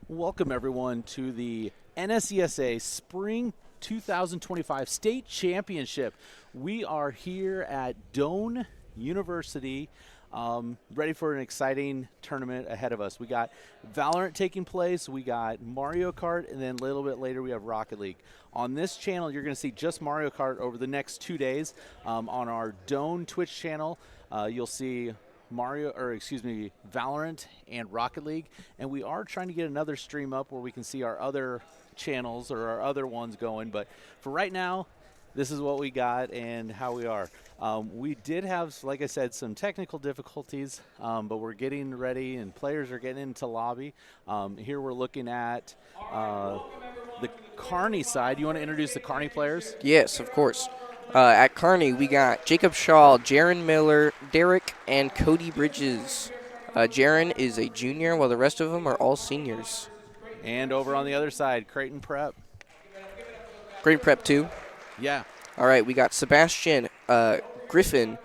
Welcome, everyone, to the NSCSA Spring 2025 State Championship. We are here at Doane University, ready for an exciting tournament ahead of us. We got Valorant taking place, we got Mario Kart, and then a little bit later we have Rocket League. On this channel, you're going to see just Mario Kart over the next 2 days. On our Doane Twitch channel, you'll see Valorant and Rocket League, and we are trying to get another stream up where we can see our other channels or our other ones going, but for right now, this is what we got and how we are. We did have, like I said, some technical difficulties, but we're getting ready and players are getting into lobby. Here we're looking at the Kearney side. You want to introduce the Kearney players? Yes, of course. At Kearney, we got Jacob Shaw, Jaron Miller, Derek, and Cody Bridges. Jaron is a junior, while the rest of them are all seniors. And over on the other side, Creighton Prep. Creighton Prep 2. Yeah. All right, we got Sebastian, Griffin,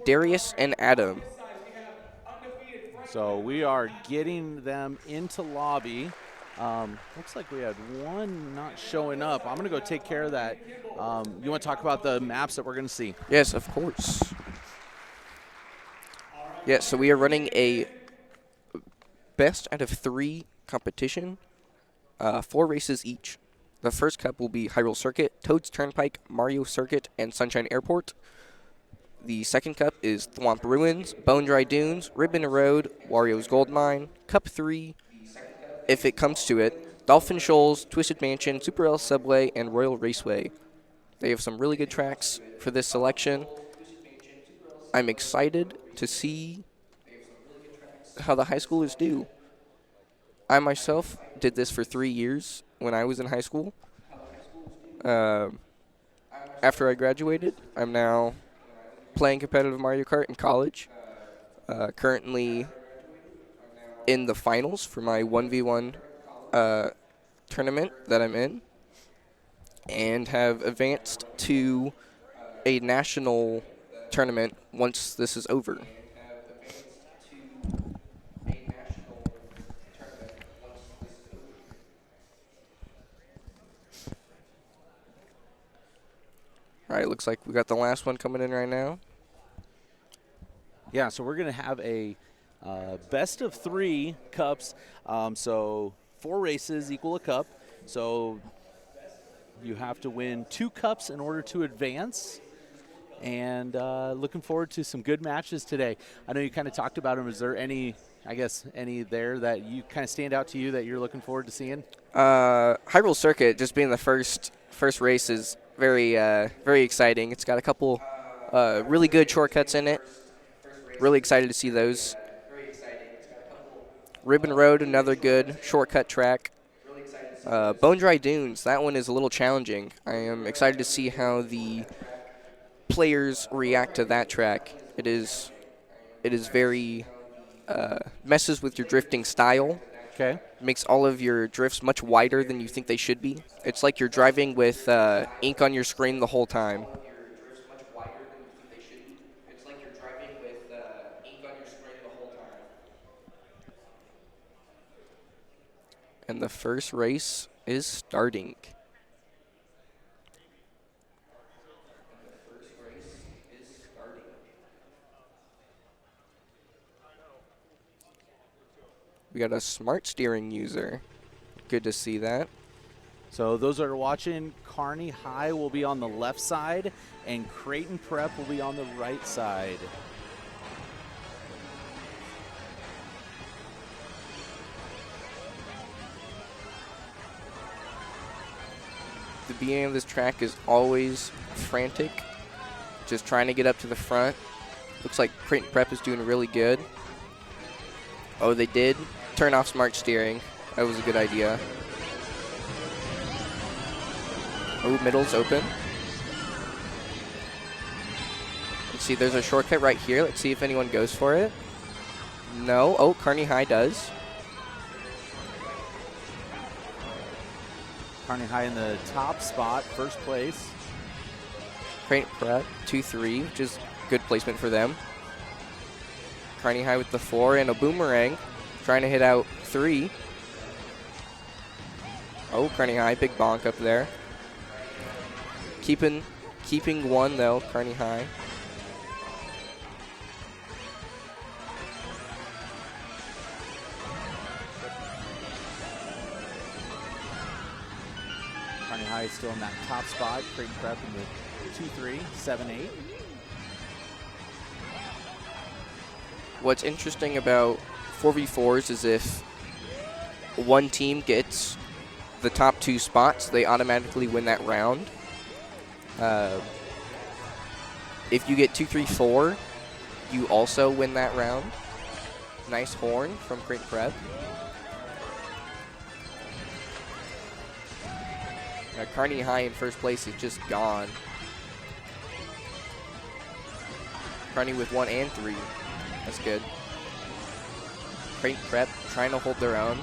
Darius, and Adam. So we are getting them into lobby. Looks like we had one not showing up. I'm going to go take care of that. You want to talk about the maps that we're going to see? Yes, of course. Yes, so we are running a best out of 3 competition, 4 races each. The first cup will be Hyrule Circuit, Toad's Turnpike, Mario Circuit, and Sunshine Airport. The second cup is Thwomp Ruins, Bone Dry Dunes, Ribbon Road, Wario's Gold Mine. Cup 3, if it comes to it, Dolphin Shoals, Twisted Mansion, Super L Subway, and Royal Raceway. They have some really good tracks for this selection. I'm excited to see how the high schoolers do. I myself did this for 3 years when I was in high school. After I graduated, I'm now playing competitive Mario Kart in college. Currently in the finals for my 1v1 tournament that I'm in, and have advanced to a national tournament once this is over. All right, looks like we got the last one coming in right now. Yeah, so we're going to have a best of 3 cups. So 4 races equal a cup. So you have to win 2 cups in order to advance. And looking forward to some good matches today. I know you kind of talked about them. Is there any there that you kind of stand out to you that you're looking forward to seeing? Hyrule Circuit, just being the first race, is very exciting. It's got a couple really good shortcuts in it. Really excited to see those. Ribbon Road, another good shortcut track. Bone Dry Dunes, that one is a little challenging. I am excited to see how the players react to that track. It is very messes with your drifting style. Okay. Makes all of your drifts much wider than you think they should be. It's like you're driving with ink on your screen the whole time. And the first race is starting. We got a smart steering user. Good to see that. So those that are watching, Kearney High will be on the left side, and Creighton Prep will be on the right side. The beginning of this track is always frantic, just trying to get up to the front. Looks like Creighton Prep is doing really good. Oh, they did turn off smart steering. That was a good idea. Oh, middle's open. Let's see, there's a shortcut right here. Let's see if anyone goes for it. No. Oh, Kearney High does. Kearney High in the top spot, first place. Creighton Prep, 2-3, which is good placement for them. Kearney High with the 4 and a boomerang, trying to hit out 3. Oh, Kearney High, big bonk up there. Keeping one, though, Kearney High. Kearney High is still in that top spot. Creighton Prep in the 2-3, 7-8. What's interesting about 4v4s is if one team gets the top 2 spots, they automatically win that round. If you get 2, 3, 4, you also win that round. Nice horn from Creighton Prep. Kearney High in first place is just gone. Kearney with 1 and 3. That's good. Creighton Prep trying to hold their own.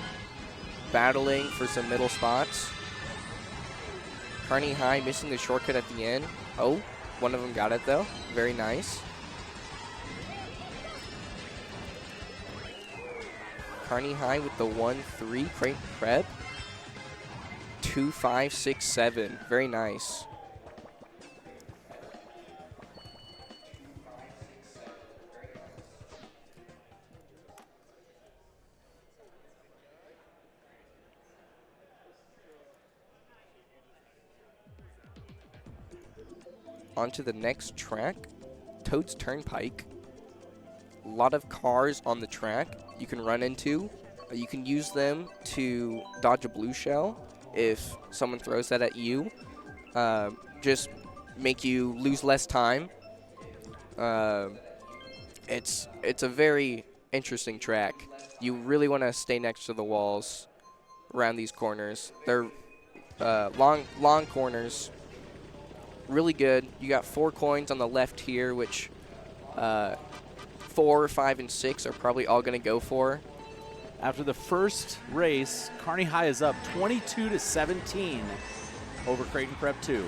Battling for some middle spots. Kearney High missing the shortcut at the end. Oh, one of them got it though. Very nice. Kearney High with the 1-3. Creighton Prep. 2, 5, 6, 7. Very nice. On to the next track, Toads Turnpike. A lot of cars on the track you can run into. You can use them to dodge a blue shell if someone throws that at you. Just make you lose less time. It's a very interesting track. You really want to stay next to the walls around these corners. They're long corners. Really good. You got 4 coins on the left here, which 4, 5, and 6 are probably all going to go for. After the first race, Kearney High is up 22-17 over Creighton Prep 2.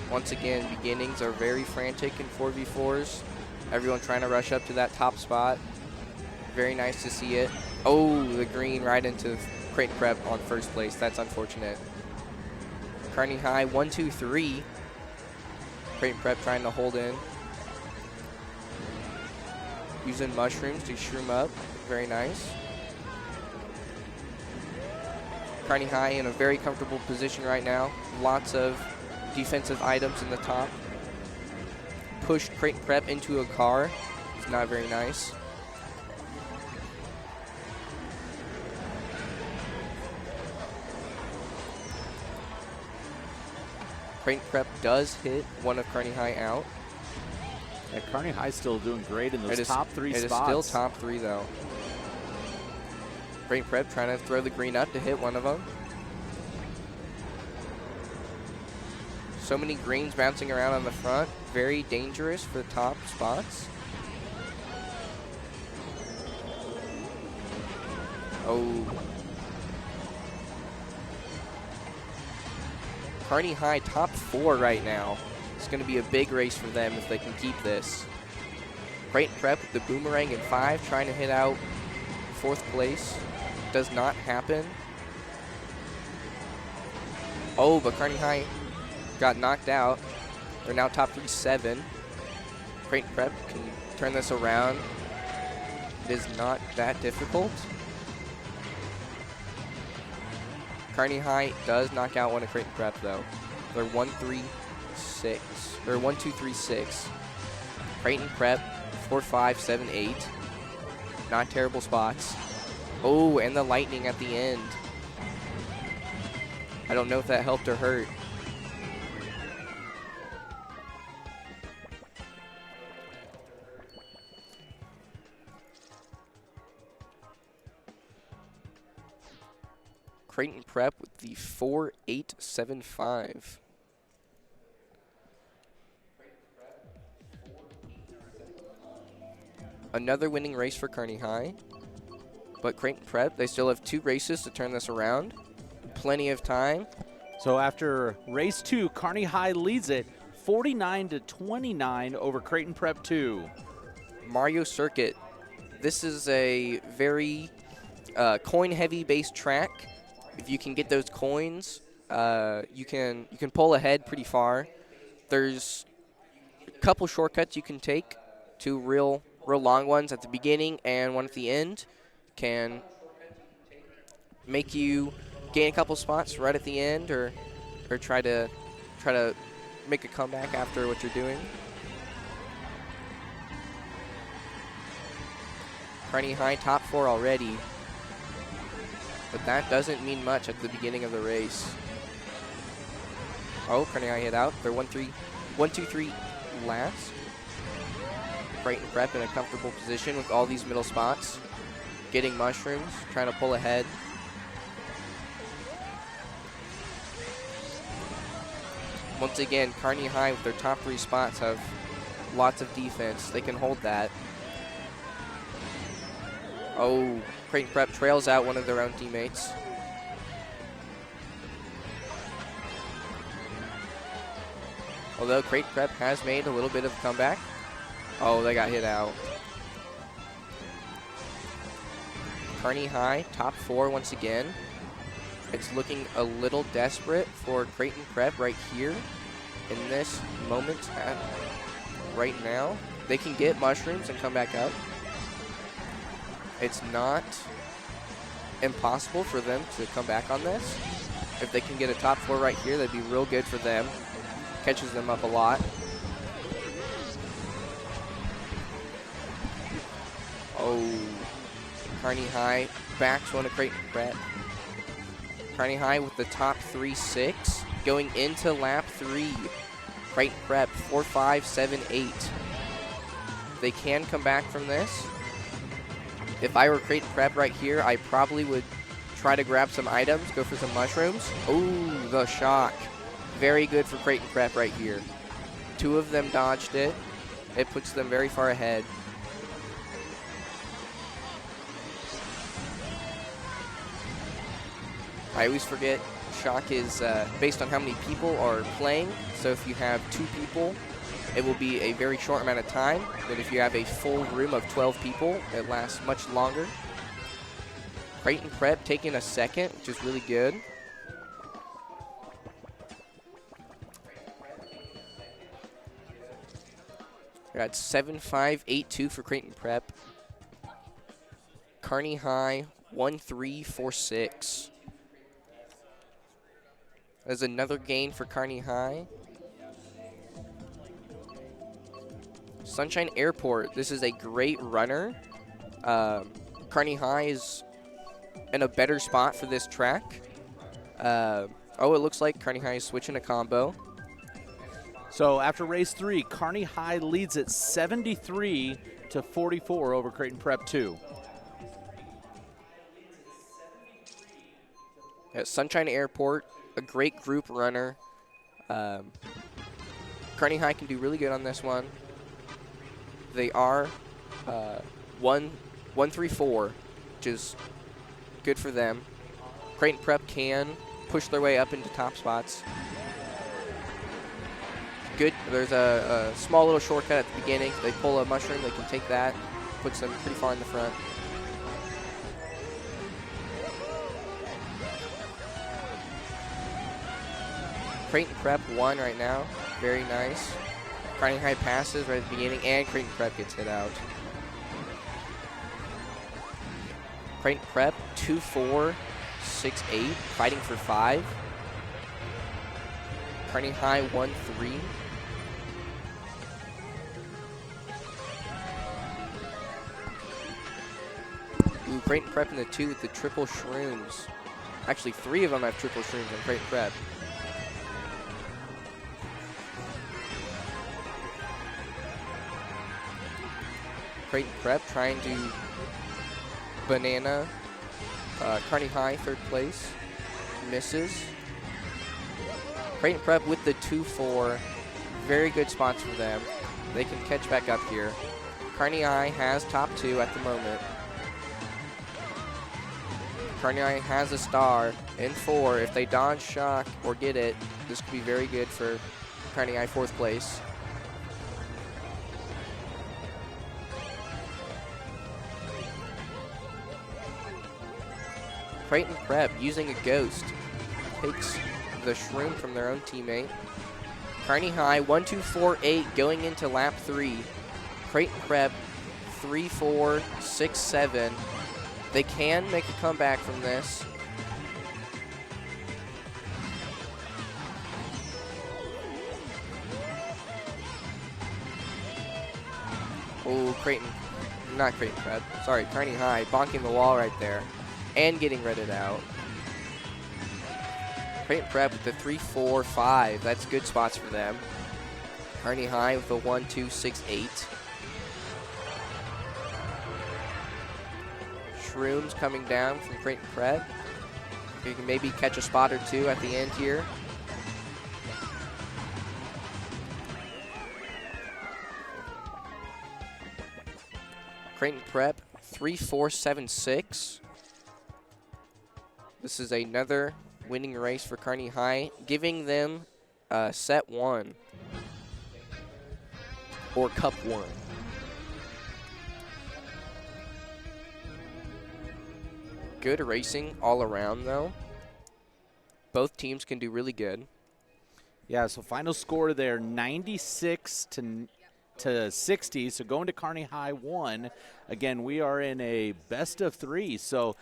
Once again, beginnings are very frantic in 4v4s. Everyone trying to rush up to that top spot. Very nice to see it. Oh, the green right into Creighton Prep on first place. That's unfortunate. Kearney High, 1, 2, 3. Creighton Prep trying to hold in. Using mushrooms to shroom up. Very nice. Kearney High in a very comfortable position right now. Lots of defensive items in the top. Pushed Creighton Prep into a car. It's not very nice. Creighton Prep does hit one of Kearney High out. Yeah, Kearney High still doing great in those top 3 spots. It is still top 3 though. Creighton Prep trying to throw the green up to hit one of them. So many greens bouncing around on the front. Very dangerous for the top spots. Oh. Kearney High top 4 right now. It's going to be a big race for them if they can keep this. Creighton Prep with the boomerang in 5, trying to hit out 4th place. Does not happen. Oh, but Kearney High got knocked out. They're now top 3, 7. Creighton Prep can turn this around. It is not that difficult. Kearney High does knock out one of Creighton Prep though. They're 1, 3, 6. Or 1, 2, 3, 6. Creighton Prep 4, 5, 7, 8. Not terrible spots. Oh, and the lightning at the end. I don't know if that helped or hurt. Creighton Prep with the 4-8-7-5. Another winning race for Kearney High. But Creighton Prep, they still have 2 races to turn this around. Plenty of time. So after race 2, Kearney High leads it 49-29 over Creighton Prep 2. Mario Circuit. This is a very coin-heavy based track. If you can get those coins, you can pull ahead pretty far. There's a couple shortcuts you can take, two real long ones at the beginning and one at the end. Can make you gain a couple spots right at the end, or try to make a comeback after what you're doing. Kearney High top 4 already, but that doesn't mean much at the beginning of the race. Oh, Kearney High hit out. They're 1-2-3 last. Creighton Prep in a comfortable position with all these middle spots. Getting mushrooms, trying to pull ahead. Once again, Kearney High with their top 3 spots have lots of defense. They can hold that. Oh, Creighton Prep trails out one of their own teammates. Although Creighton Prep has made a little bit of a comeback. Oh, they got hit out. Kearney High, top 4 once again. It's looking a little desperate for Creighton Prep right here in this moment right now. They can get mushrooms and come back up. It's not impossible for them to come back on this. If they can get a top 4 right here, that'd be real good for them. Catches them up a lot. Oh, Kearney High backs one of Creighton Prep. Kearney High with the top 3-6 going into lap 3. Creighton Prep 4-5-7-8. They can come back from this. If I were Creighton Prep right here, I probably would try to grab some items, go for some mushrooms. Ooh, the shock. Very good for Creighton Prep right here. 2 of them dodged it. It puts them very far ahead. I always forget shock is based on how many people are playing. So if you have 2 people, it will be a very short amount of time. But if you have a full room of 12 people, it lasts much longer. Creighton Prep taking a second, which is really good. We got 7-5-8-2 for Creighton Prep. Kearney High 1-3-4-6. There's another gain for Kearney High. Sunshine Airport. This is a great runner. Kearney High is in a better spot for this track. Oh, it looks like Kearney High is switching a combo. So after race 3, Kearney High leads at 73-44 over Creighton Prep 2. At Sunshine Airport, a great group runner. Kearney High can do really good on this one. They are 1-3-4, which is good for them. Creighton Prep can push their way up into top spots. Good. There's a small little shortcut at the beginning. They pull a mushroom, they can take that. Puts them pretty far in the front. Creighton Prep won right now. Very nice. Kearney High passes right at the beginning, and Creighton Prep gets hit out. Creighton Prep 2-4-6-8, fighting for 5. Kearney High 1-3. Ooh, Creighton Prep in the 2 with the triple shrooms. Actually, 3 of them have triple shrooms on Creighton Prep. Creighton Prep trying to banana Kearney High, 3rd place. Misses. Creighton Prep with the 2-4. Very good spots for them. They can catch back up here. Kearney High has top 2 at the moment. Kearney High has a star in 4. If they dodge shock or get it, this could be very good for Kearney High, 4th place. Creighton Prep using a ghost takes the shroom from their own teammate. Kearney High 1, 2, 4, 8 going into lap 3. Creighton Prep 3, 4, 6, 7. They can make a comeback from this. Oh, not Creighton Prep, sorry, Kearney High bonking the wall right there and getting redded out. Creighton Prep with the 3, 4, 5, that's good spots for them. Kearney High with the 1, 2, 6, 8. Shrooms coming down from Creighton Prep. You can maybe catch a spot or two at the end here. Creighton Prep 3, 4, 7, 6. This is another winning race for Kearney High, giving them set 1 or cup 1. Good racing all around, though. Both teams can do really good. Yeah, so final score there, 96 to 60, so going to Kearney High 1. Again, we are in a best of 3, so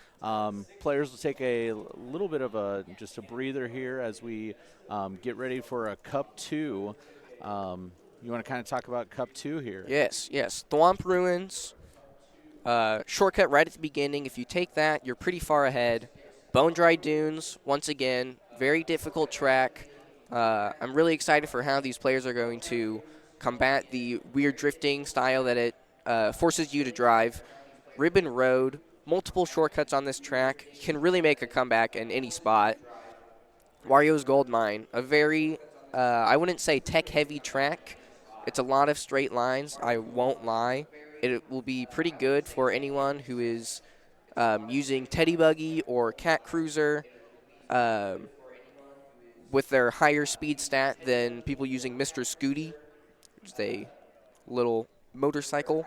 players will take a little bit of just a breather here as we get ready for a Cup 2. You want to kind of talk about Cup 2 here? Yes. Thwomp Ruins, shortcut right at the beginning. If you take that, you're pretty far ahead. Bone Dry Dunes, once again, very difficult track. I'm really excited for how these players are going to combat the weird drifting style that it forces you to drive. Ribbon Road, multiple shortcuts on this track, can really make a comeback in any spot. Wario's Gold Mine, a very, I wouldn't say tech-heavy track. It's a lot of straight lines, I won't lie. It will be pretty good for anyone who is using Teddy Buggy or Cat Cruiser with their higher speed stat than people using Mr. Scooty, which is a little motorcycle.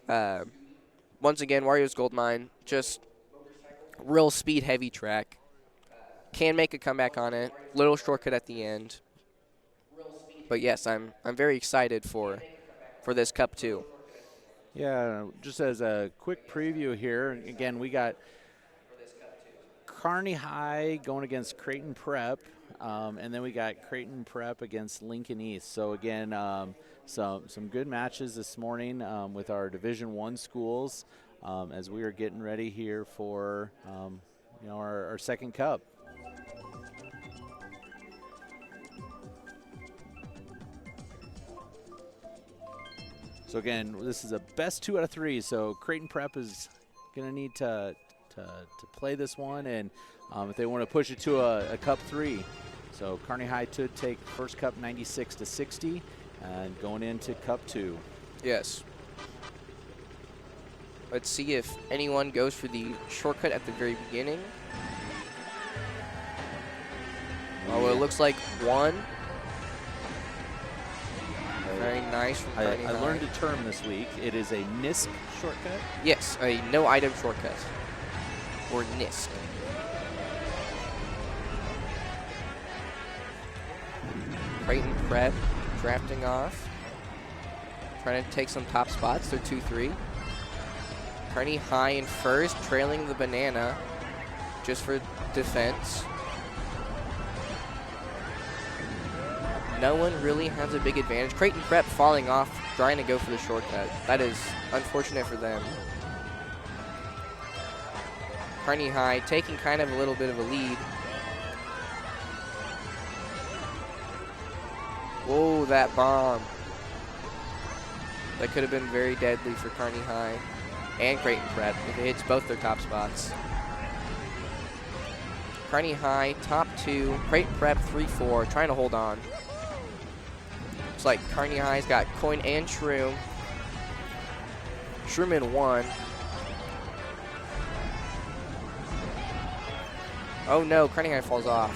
Once again, Wario's Gold Mine, just real speed-heavy track. Can make a comeback on it. Little shortcut at the end. But yes, I'm very excited for this Cup 2. Yeah, just as a quick preview here, again, we got Kearney High going against Creighton Prep, and then we got Creighton Prep against Lincoln East. So again, some good matches this morning with our Division I schools as we are getting ready here for our second Cup. So again, this is a best 2 out of 3. So Creighton Prep is going to need to play this one, and if they want to push it to a Cup 3. So Kearney High to take first Cup 96 to 60, and going into Cup 2. Yes. Let's see if anyone goes for the shortcut at the very beginning. Oh, it looks like one. Very nice from Kearney High. I learned a term this week. It is a NISC shortcut. Yes, a no-item shortcut, or NISC. Creighton Prep drafting off, trying to take some top spots. They're 2-3. Kearney High in first, trailing the banana just for defense. No one really has a big advantage. Creighton Prep falling off, trying to go for the shortcut. That is unfortunate for them. Kearney High taking kind of a little bit of a lead. Whoa, that bomb. That could have been very deadly for Kearney High and Creighton Prep if it hits both their top spots. Kearney High, top 2. Creighton Prep, 3-4, trying to hold on. Looks like Kearney High's got coin and shroom. Shroom in 1. Oh no, Kearney High falls off.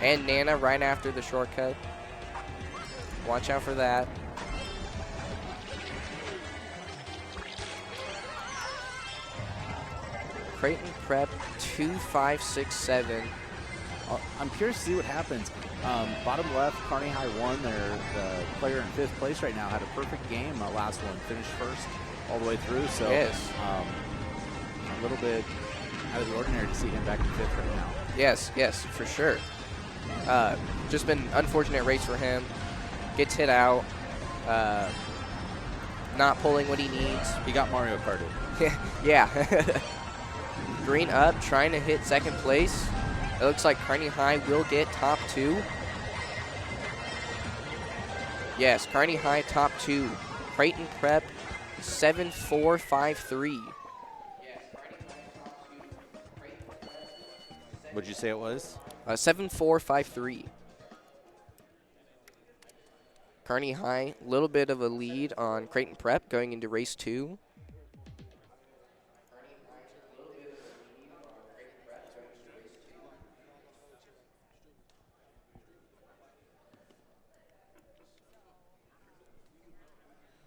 And Nana right after the shortcut. Watch out for that. Creighton Prep 2-5-6-7. I'm curious to see what happens. Bottom left, Kearney High won. The player in 5th place right now had a perfect game. Last one finished first all the way through. So Yes. A little bit out of the ordinary to see him back in 5th right now. Yes, for sure. Just been an unfortunate race for him. Gets hit out. Not pulling what he needs. He got Mario Karted. Yeah. Green up, trying to hit 2nd place. It looks like Kearney High will get top 2. Yes, Kearney High top 2. Creighton Prep 7-4-5-3. What'd you say it was? 7-4-5-3. Kearney High, a little bit of a lead on Creighton Prep going into race 2.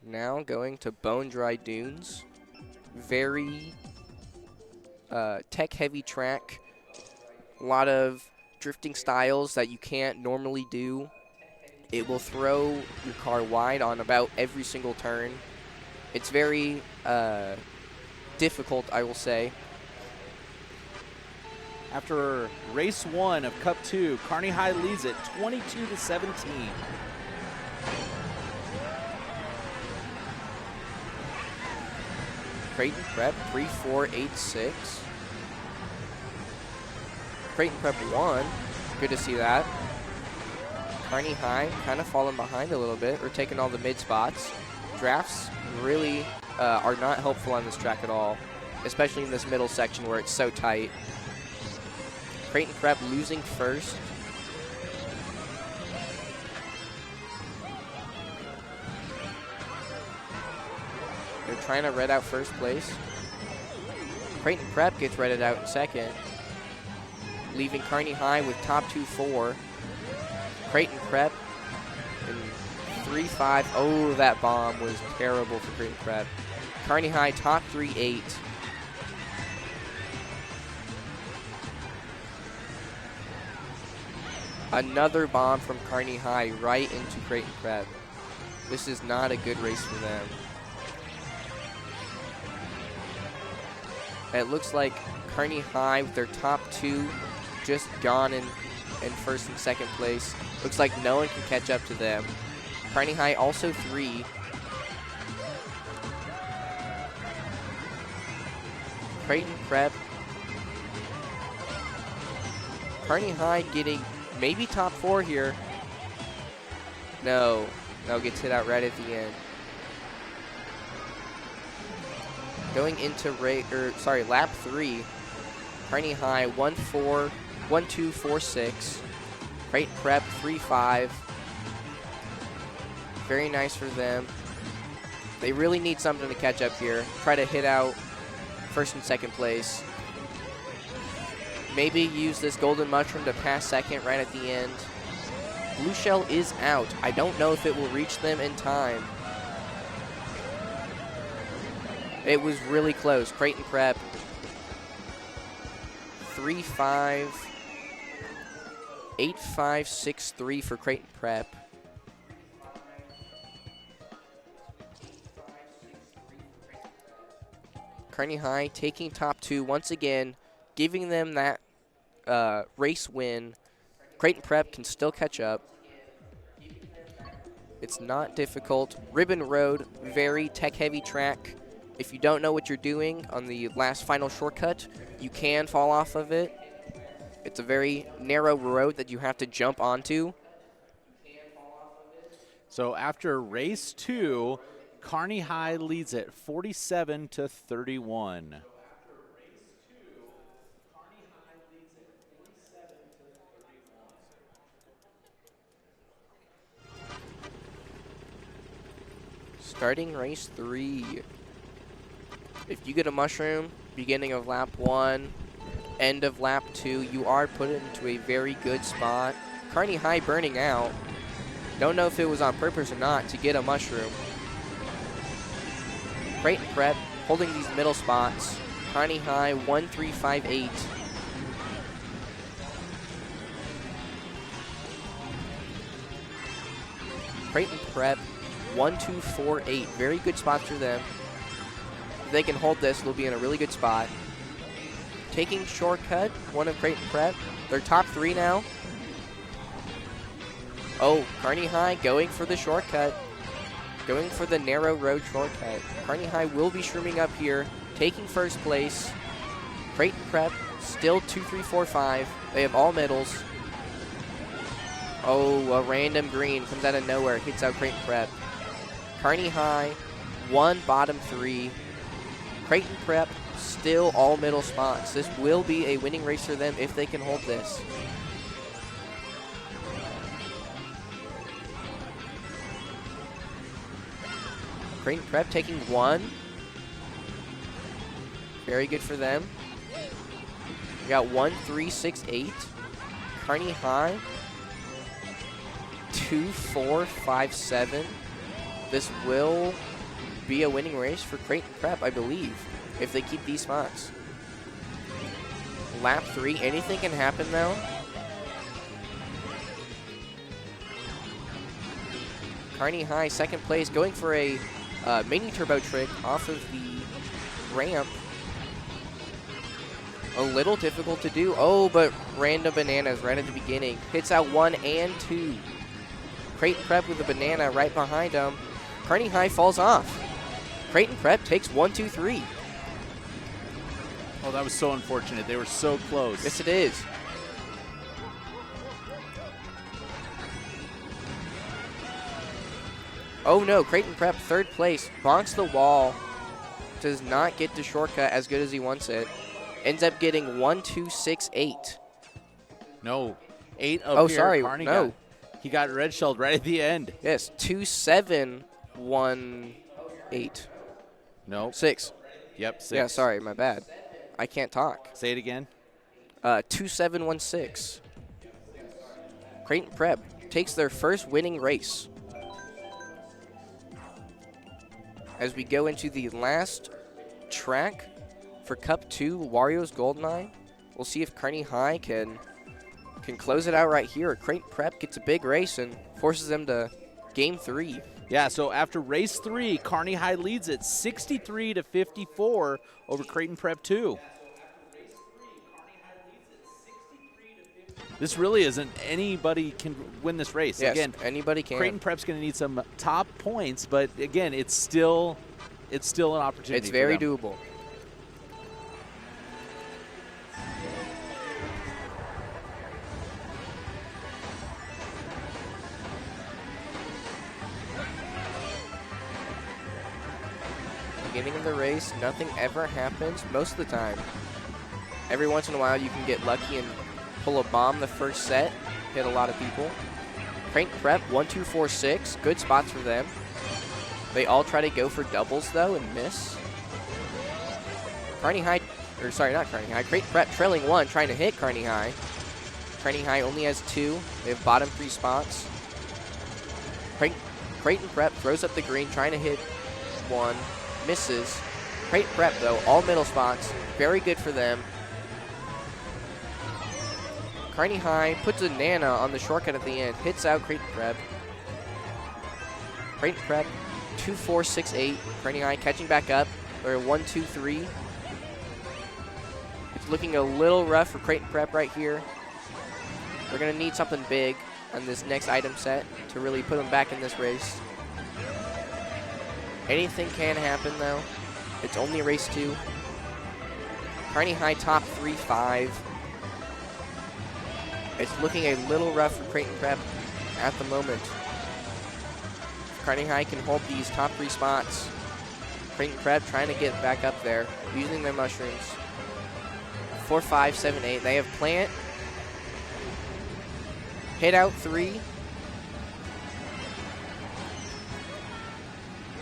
Now going to Bone Dry Dunes. Very tech-heavy track. A lot of drifting styles that you can't normally do. It will throw your car wide on about every single turn. It's very difficult, I will say. After race 1 of Cup 2, Kearney High leads it 22-17. Creighton Prep 3-4-8-6. Creighton Prep 1. Good to see that. Kearney High kind of falling behind a little bit. We're taking all the mid spots. Drafts really are not helpful on this track at all, especially in this middle section where it's so tight. Creighton Prep losing first. They're trying to red out first place. Creighton Prep gets redded out in second, leaving Kearney High with top 2-4. Creighton Prep in 3-5. Oh, that bomb was terrible for Creighton Prep. Kearney High top 3-8. Another bomb from Kearney High right into Creighton Prep. This is not a good race for them. It looks like Kearney High with their top 2 just gone in first and second place. Looks like no one can catch up to them. Kearney High also 3. Creighton Prep. Kearney High getting maybe top 4 here. No, gets hit out right at the end. Going into lap 3, Kearney High 1-2-4-6. Creighton Prep 3-5. Very nice for them. They really need something to catch up here. Try to hit out first and second place. Maybe use this golden mushroom to pass second right at the end. Blue shell is out. I don't know if it will reach them in time. It was really close. Creighton Prep 3-5, 8-5-6-3 for Creighton Prep. Kearney High taking top 2 once again, giving them that race win. Creighton Prep can still catch up. It's not difficult. Ribbon Road, very tech-heavy track. If you don't know what you're doing on the last final shortcut, you can fall off of it. It's a very narrow road that you have to jump onto. So after race 2, Kearney High leads it 47-31. Starting race 3. If you get a mushroom, beginning of lap 1, end of lap 2, you are put into a very good spot. Kearney High burning out. Don't know if it was on purpose or not to get a mushroom. Creighton Prep holding these middle spots. Kearney High 1358. Creighton Prep 1248. Very good spots for them. If they can hold this, they'll be in a really good spot. Taking shortcut, one of Creighton Prep. They're top 3 now. Oh, Kearney High going for the shortcut. Going for the narrow road shortcut. Kearney High will be shrooming up here, taking first place. Creighton Prep still 2, 3, 4, 5. They have all medals. Oh, a random green comes out of nowhere, hits out Creighton Prep. Kearney High, 1, bottom 3. Creighton Prep, still all middle spots. This will be a winning race for them if they can hold this. Creighton Prep taking 1. Very good for them. We got 1, 3, 6, 8. Kearney High, 2, 4, 5, 7. This will be a winning race for Creighton Prep, I believe, if they keep these spots. Lap 3, anything can happen though. Kearney High, second place, going for a mini turbo trick off of the ramp. A little difficult to do. Oh, but random bananas right at the beginning. Hits out 1 and 2. Creighton Prep with a banana right behind him. Kearney High falls off. Creighton Prep takes 1, 2, 3. Oh, that was so unfortunate. They were so close. Yes, it is. Oh no, Creighton Prep, third place. Bonks the wall. Does not get the shortcut as good as he wants it. Ends up getting 1, 2, 6, 8. No, 8 up Oh, here. sorry, Kearney no. He got red shelled right at the end. Yes, 2, 7, 1, 8. No. 6. Yep, 6. Yeah, sorry, my bad. I can't talk. Say it again. 2, 7, 1, 6. Creighton Prep takes their first winning race. As we go into the last track for Cup 2, Wario's Goldeneye. We'll see if Kearney High can close it out right here. Creighton Prep gets a big race and forces them to game 3. Yeah, so after race 3, Kearney High leads it 63-54 over Creighton Prep 2. This really isn't anybody can win this race. Yes, again, anybody can. Creighton Prep's going to need some top points, but again, it's still an opportunity. It's very for them. doable. Beginning of the race, nothing ever happens most of the time. Every once in a while you can get lucky and pull a bomb the first set, hit a lot of people. Creighton Prep, 1, 2, 4, 6. Good spots for them. They all try to go for doubles though and miss. Kearney High, or sorry, not Kearney High. Creighton Prep trailing 1, trying to hit Kearney High. Kearney High only has 2. They have bottom 3 spots. Creighton Prep throws up the green, trying to hit 1. Misses. Creighton Prep, though, all middle spots. Very good for them. Kearney High puts a Nana on the shortcut at the end. Hits out Creighton Prep. Creighton Prep, 2, 4, 6, 8. Kearney High catching back up. They're 1, 2, 3. It's looking a little rough for Creighton Prep right here. They're going to need something big on this next item set to really put them back in this race. Anything can happen, though. It's only race 2. Kearney High top 3, 5. It's looking a little rough for Creighton Prep at the moment. Kearney High can hold these top 3 spots. Creighton Prep trying to get back up there, using their mushrooms. 4, 5, 7, 8. They have plant. Hit out 3.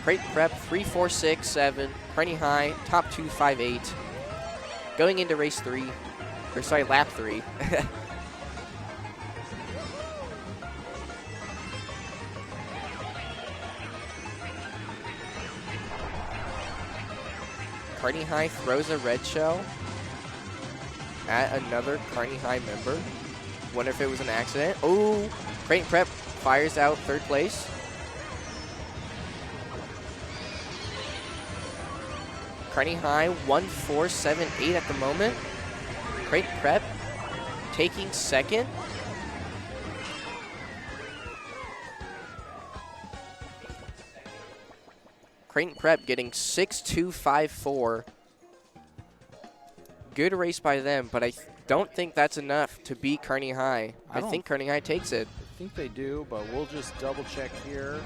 Creighton Prep, 3, 4, 6, 7. Kearney High, top 2, 5, 8. Going into race 3, or sorry, lap 3. Kearney High throws a red shell at another Kearney High member. Wonder if it was an accident. Oh, Creighton Prep fires out third place. Kearney High 1-4-7-8 at the moment. Creighton Prep taking second. Creighton Prep getting 6-2-5-4. Good race by them, but I don't think that's enough to beat Kearney High. I think Kearney High takes it. I think they do, but we'll just double check here.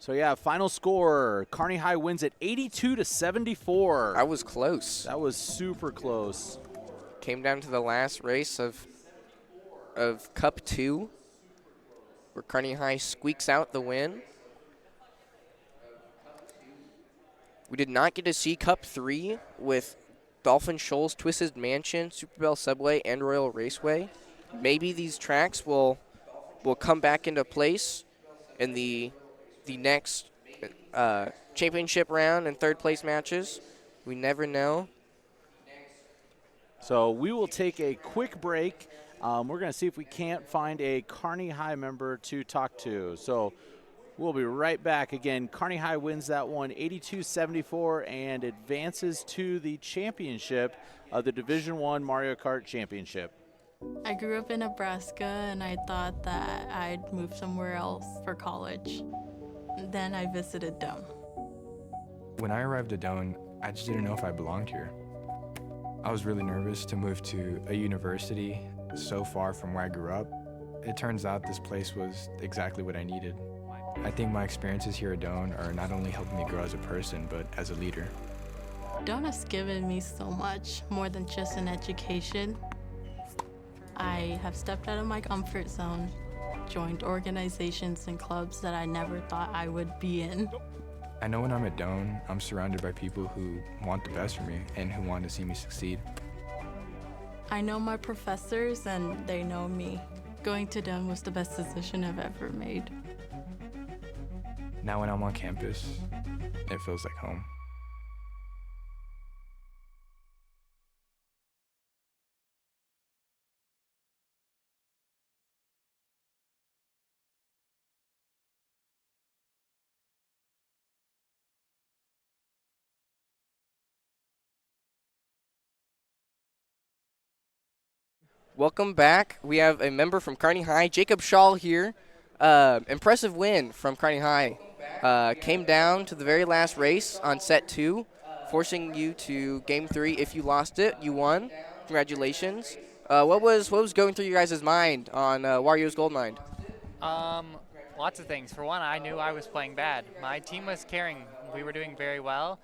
So yeah, final score, Kearney High wins at 82-74. That was close. That was super close. Came down to the last race of Cup 2, where Kearney High squeaks out the win. We did not get to see Cup 3 with Dolphin Shoals, Twisted Mansion, Super Bell Subway, and Royal Raceway. Maybe these tracks will come back into place in the next championship round and third place matches. We never know. So we will take a quick break. We're going to see if we can't find a Kearney High member to talk to. So we'll be right back. Again, Kearney High wins that one 82-74 and advances to the championship of the Division I Mario Kart Championship. I grew up in Nebraska and I thought that I'd move somewhere else for college. Then I visited Doane. When I arrived at Doane, I just didn't know if I belonged here. I was really nervous to move to a university so far from where I grew up. It turns out this place was exactly what I needed. I think my experiences here at Doane are not only helping me grow as a person, but as a leader. Doane has given me so much, more than just an education. I have stepped out of my comfort zone, joined organizations and clubs that I never thought I would be in. I know when I'm at Doane, I'm surrounded by people who want the best for me and who want to see me succeed. I know my professors and they know me. Going to Doane was the best decision I've ever made. Now when I'm on campus, it feels like home. Welcome back. We have a member from Kearney High, Jacob Shaw here. Impressive win from Kearney High. Came down to the very last race on set 2, forcing you to game 3. If you lost it, you won. Congratulations. What was going through your guys' mind on Wario's Gold Mine? Lots of things. For one, I knew I was playing bad. My team was carrying. We were doing very well.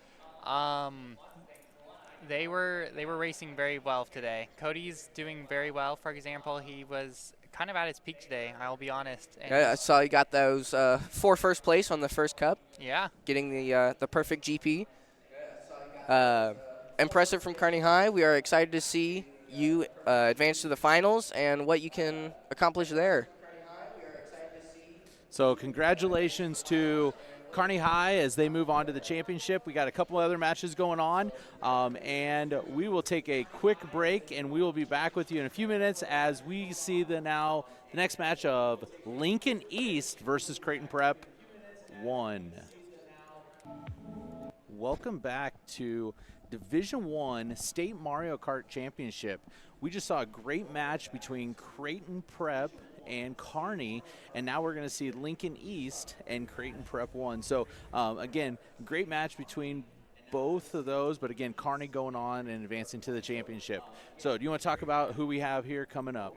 They were racing very well today. Cody's doing very well. For example, he was kind of at his peak today, I'll be honest. And Yeah, I saw you got those 4 first place on the first cup. yeah. Getting the perfect GP. Impressive from Kearney High. We are excited to see you advance to the finals and what you can accomplish there. So congratulations to Kearney High as they move on to the championship. We got a couple other matches going on, and we will take a quick break, and we will be back with you in a few minutes as we see the next match of Lincoln East versus Creighton Prep 1. Welcome back to Division I State Mario Kart Championship. We just saw a great match between Creighton Prep and Kearney, and now we're going to see Lincoln East and Creighton Prep 1. So again, great match between both of those, but again, Kearney going on and advancing to the championship. So do you want to talk about who we have here coming up?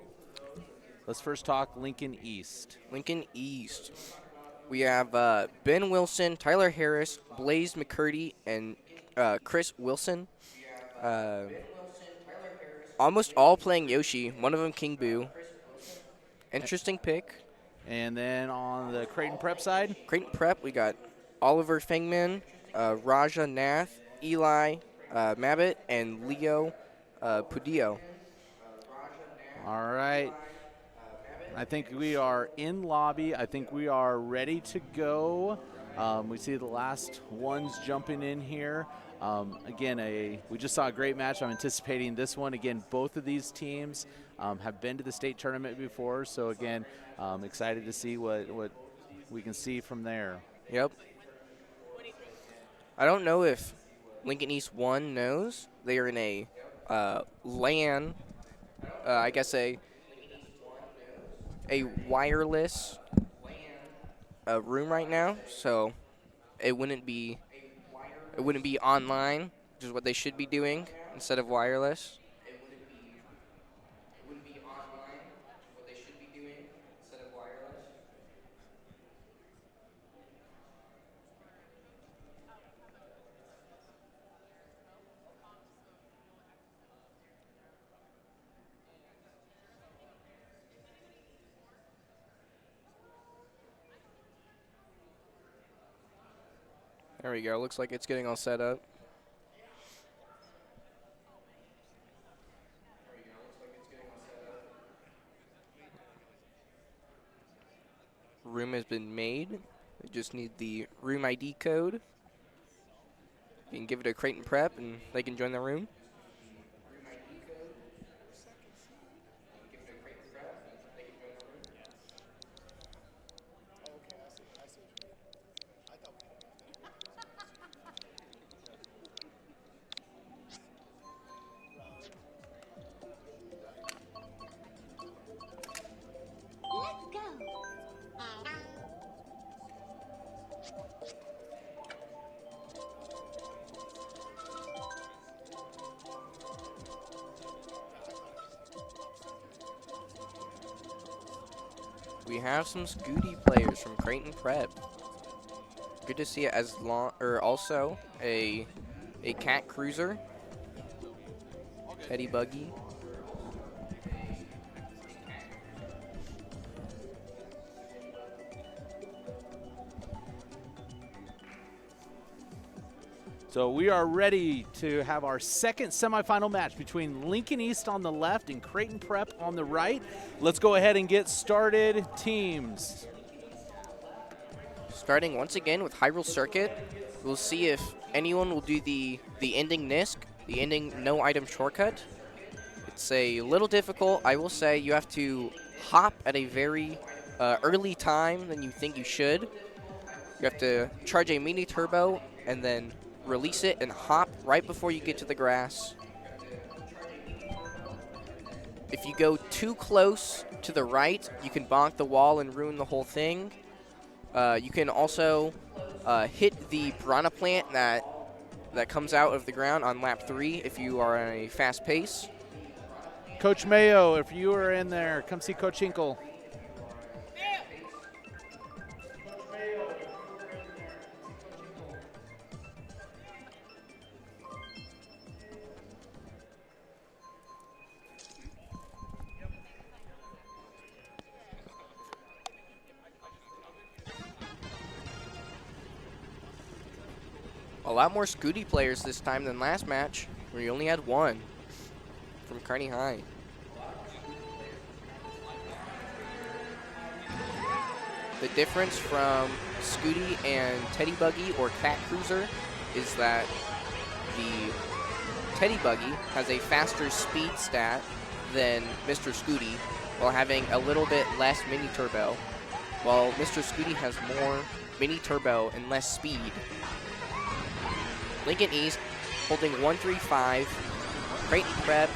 Let's first talk Lincoln East. Lincoln East. We have Ben Wilson, Tyler Harris, Blaze McCurdy, and Chris Wilson. Almost all playing Yoshi, one of them King Boo. Interesting pick. And then on the Creighton Prep side? Creighton Prep, we got Oliver Fengman, Raja Nath, Eli Mabbott, and Leo Pudillo. All right. I think we are in lobby. I think we are ready to go. We see the last ones jumping in here. Again, we just saw a great match. I'm anticipating this one. Again, both of these teams have been to the state tournament before. So, again, excited to see what we can see from there. Yep. I don't know if Lincoln East 1 knows. They are in a LAN, I guess a wireless room right now, so it wouldn't be online, which is what they should be doing instead of wireless. There we go. Looks like it's getting all set up. Room has been made. We just need the room ID code. You can give it to Creighton Prep and they can join the room. We have some Scooty players from Creighton Prep. Good to see it. Also a cat cruiser, Teddy Buggy. So we are ready to have our second semifinal match between Lincoln East on the left and Creighton Prep on the right. Let's go ahead and get started. Teams. Starting once again with Hyrule Circuit. We'll see if anyone will do the ending NISC, the ending no item shortcut. It's a little difficult. I will say you have to hop at a very early time than you think you should. You have to charge a mini turbo and then release it and hop right before you get to the grass. If you go too close to the right, you can bonk the wall and ruin the whole thing. You can also hit the piranha plant that comes out of the ground on lap 3 if you are on a fast pace. Coach Mayo, if you are in there, come see Coach Hinkle. A lot more Scooty players this time than last match, where you only had one from Kearney High. The difference from Scooty and Teddy Buggy or Cat Cruiser is that the Teddy Buggy has a faster speed stat than Mr. Scooty, while having a little bit less mini turbo, while Mr. Scooty has more mini turbo and less speed. Lincoln East holding 1-3-5. Creighton Prep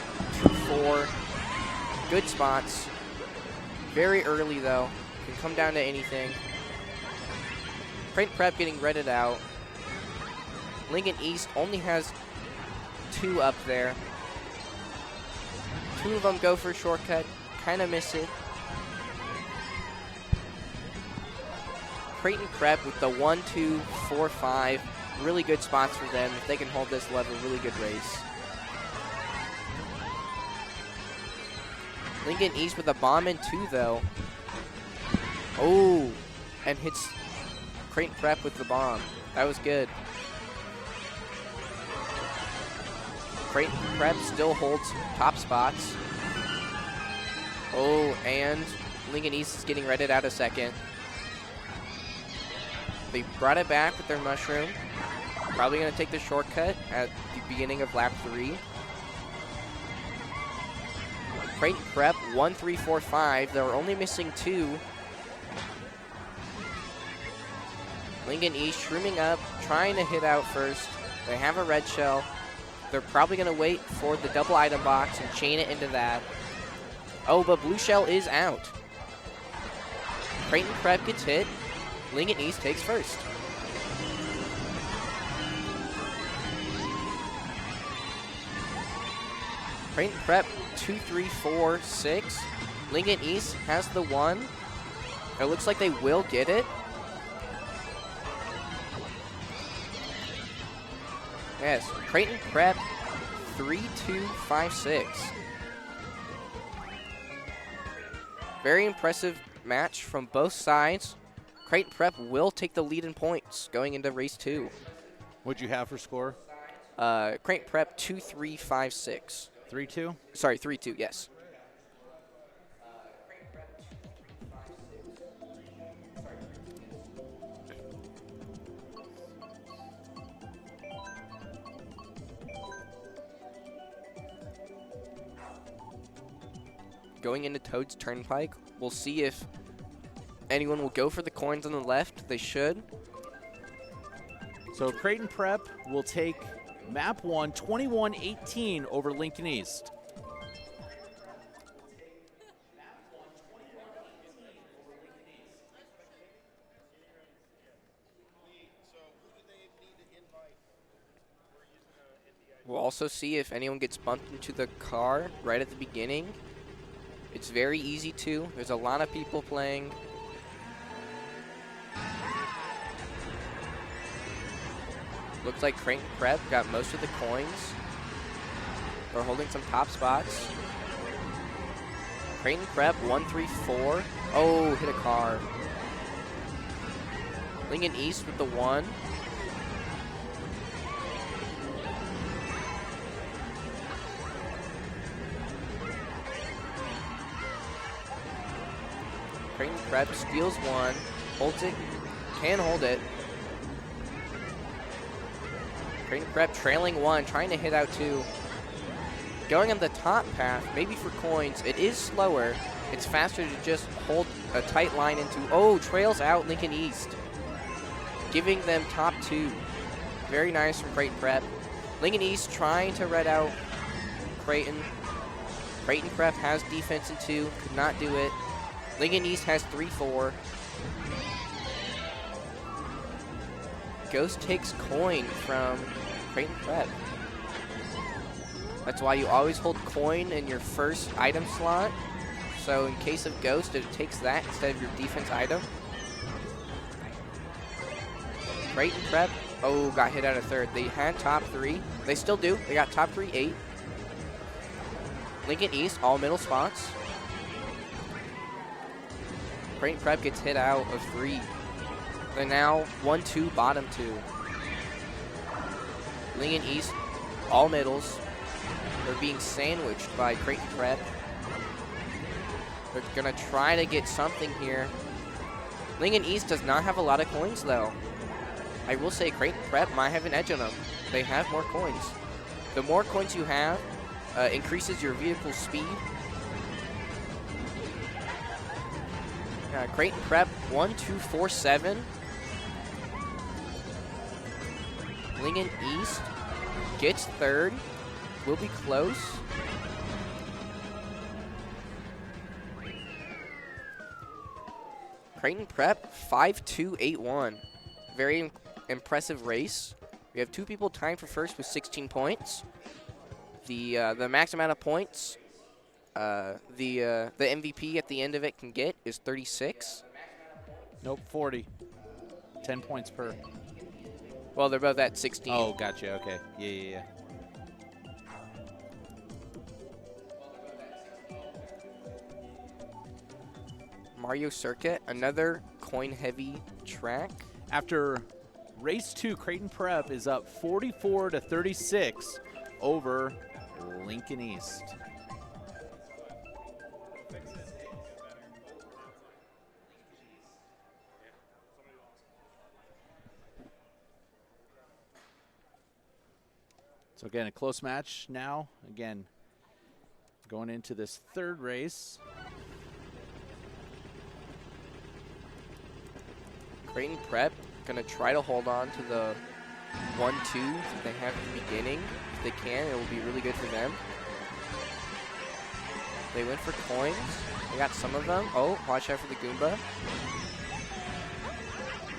2-4. Good spots. Very early though. Can come down to anything. Creighton Prep getting redded out. Lincoln East only has 2 up there. 2 of them go for a shortcut. Kind of miss it. Creighton Prep with the 1-2-4-5. Really good spots for them. If they can hold this level, really good race. Lincoln East with a bomb in 2 though. Oh, and hits Creighton Prep with the bomb. That was good. Creighton Prep still holds top spots. Oh, and Lincoln East is getting redded out a second. They brought it back with their mushroom. Probably going to take the shortcut at the beginning of lap 3. Creighton Prep, 1, 3, 4, 5. They were only missing 2. Lincoln East shrooming up, trying to hit out first. They have a red shell. They're probably going to wait for the double item box and chain it into that. Oh, but blue shell is out. Creighton Prep gets hit. Lincoln East takes first. Creighton Prep 2, 3, 4, 6. Lincoln East has the 1. It looks like they will get it. Yes, Creighton Prep 3, 2, 5, 6. Very impressive match from both sides. Creighton Prep will take the lead in points going into race 2. What'd you have for score? Creighton Prep 2, 3, 5, 6. 3-2? Sorry, 3-2, yes. Going into Toad's Turnpike, we'll see if anyone will go for the coins on the left. They should. So Creighton Prep will take map 1, 21-18 over Lincoln East. We'll also see if anyone gets bumped into the car right at the beginning. It's very easy to. There's a lot of people playing. Looks like Creighton Prep got most of the coins. They're holding some top spots. Creighton Prep 1, 3, 4. Oh, hit a car. Lincoln East with the 1. Creighton Prep steals 1, holds it, can hold it. Creighton Prep trailing 1, trying to hit out 2. Going on the top path, maybe for coins, it is slower. It's faster to just hold a tight line into, oh, trails out Lincoln East. Giving them top 2. Very nice from Creighton Prep. Lincoln East trying to red out Creighton. Creighton Prep has defense in 2, could not do it. Lincoln East has 3-4. Ghost takes coin from Creighton Prep. That's why you always hold coin in your first item slot. So in case of Ghost, it takes that instead of your defense item. Creighton Prep, oh, got hit out of 3rd. They had top 3. They still do. They got top 3, 8. Lincoln East, all middle spots. Creighton Prep gets hit out of 3. They're now 1-2, bottom 2. Lincoln East, all middles. They're being sandwiched by Creighton Prep. They're going to try to get something here. Lincoln East does not have a lot of coins, though. I will say Creighton Prep might have an edge on them. They have more coins. The more coins you have, increases your vehicle's speed. Creighton Prep 1, 2, 4, 7. Lincoln East gets 3rd. Will be close. Creighton Prep 5, 2, 8, 1. Very impressive race. We have 2 people tied for first with 16 points. The max amount of points the MVP at the end of it can get is 36. Nope, 40. 10 points per. Well, they're both at 16. Oh, gotcha. Okay. Yeah. Mario Circuit, another coin-heavy track. After race 2, Creighton Prep is up 44-36 over Lincoln East. So again, a close match now. Again, going into this third race. Creighton Prep going to try to hold on to the 1-2 that they have at the beginning. If they can, it will be really good for them. They went for coins. They got some of them. Oh, watch out for the Goomba.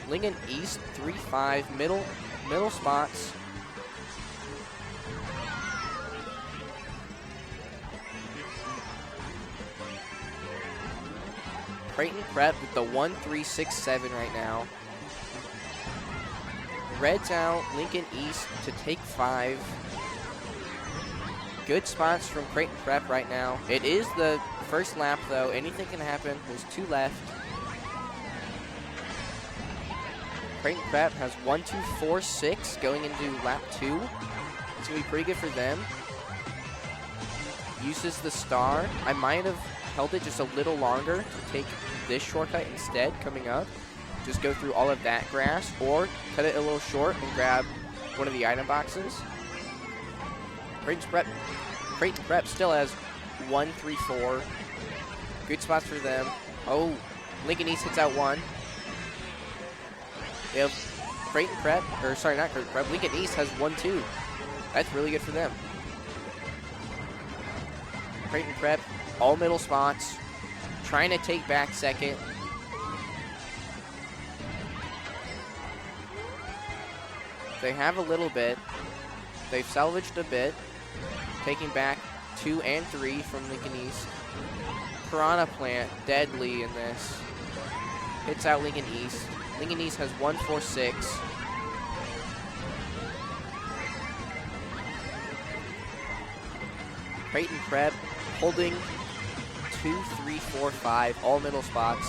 Lincoln East, 3-5, middle spots. Creighton Prep with the 1-3-6-7 right now. Reds out, Lincoln East to take 5. Good spots from Creighton Prep right now. It is the first lap though. Anything can happen. There's 2 left. Creighton Prep has 1-2-4-6 going into lap 2. It's going to be pretty good for them. Uses the star. I might have held it just a little longer to take this shortcut instead coming up. Just go through all of that grass, or cut it a little short and grab one of the item boxes. Creighton Prep still has 1-3-4. Good spots for them. Oh, Lincoln East hits out 1. They have Creighton Prep, or sorry, not Creighton Prep. Lincoln East has 1-2. That's really good for them. Creighton Prep, all middle spots, trying to take back second. They have a little bit. They've salvaged a bit, taking back 2 and 3 from Lincoln East. Piranha Plant, deadly in this. Hits out Lincoln East. Lincoln East has 1-4-6. Creighton Prep holding 2-3-4-5, all middle spots.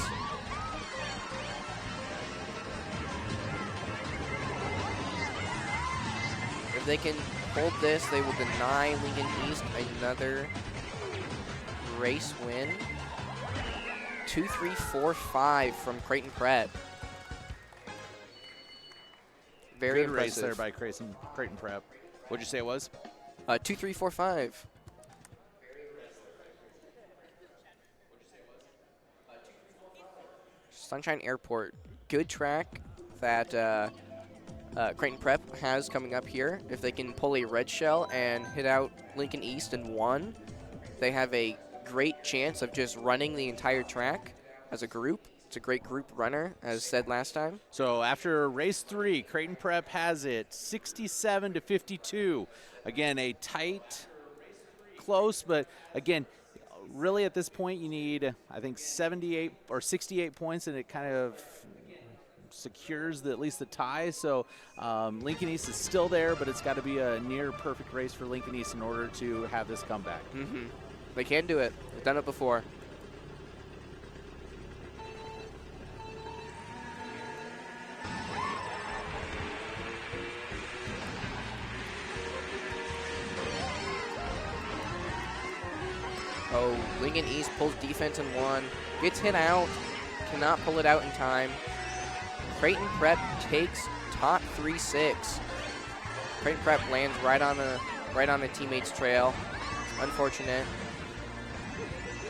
If they can hold this, they will deny Lincoln East another race win. 2-3-4-5 from Creighton Prep. Very Good impressive. race there by Creighton Prep. What'd you say it was? 2-3-4-5. Sunshine Airport, good track that Creighton Prep has coming up here. If they can pull a red shell and hit out Lincoln East in 1, they have a great chance of just running the entire track as a group. It's a great group runner, as said last time. So after race 3, Creighton Prep has it 67-52. Again, a tight, close, but again, really at this point you need, I think, 78 or 68 points, and it kind of secures at least the tie. So Lincoln East is still there, but it's got to be a near perfect race for Lincoln East in order to have this comeback. They can do it. They've done it before. Oh, Lincoln East pulls defense in 1. Gets hit out. Cannot pull it out in time. Creighton Prep takes top 3-6. Creighton Prep lands right on a teammate's trail. Unfortunate.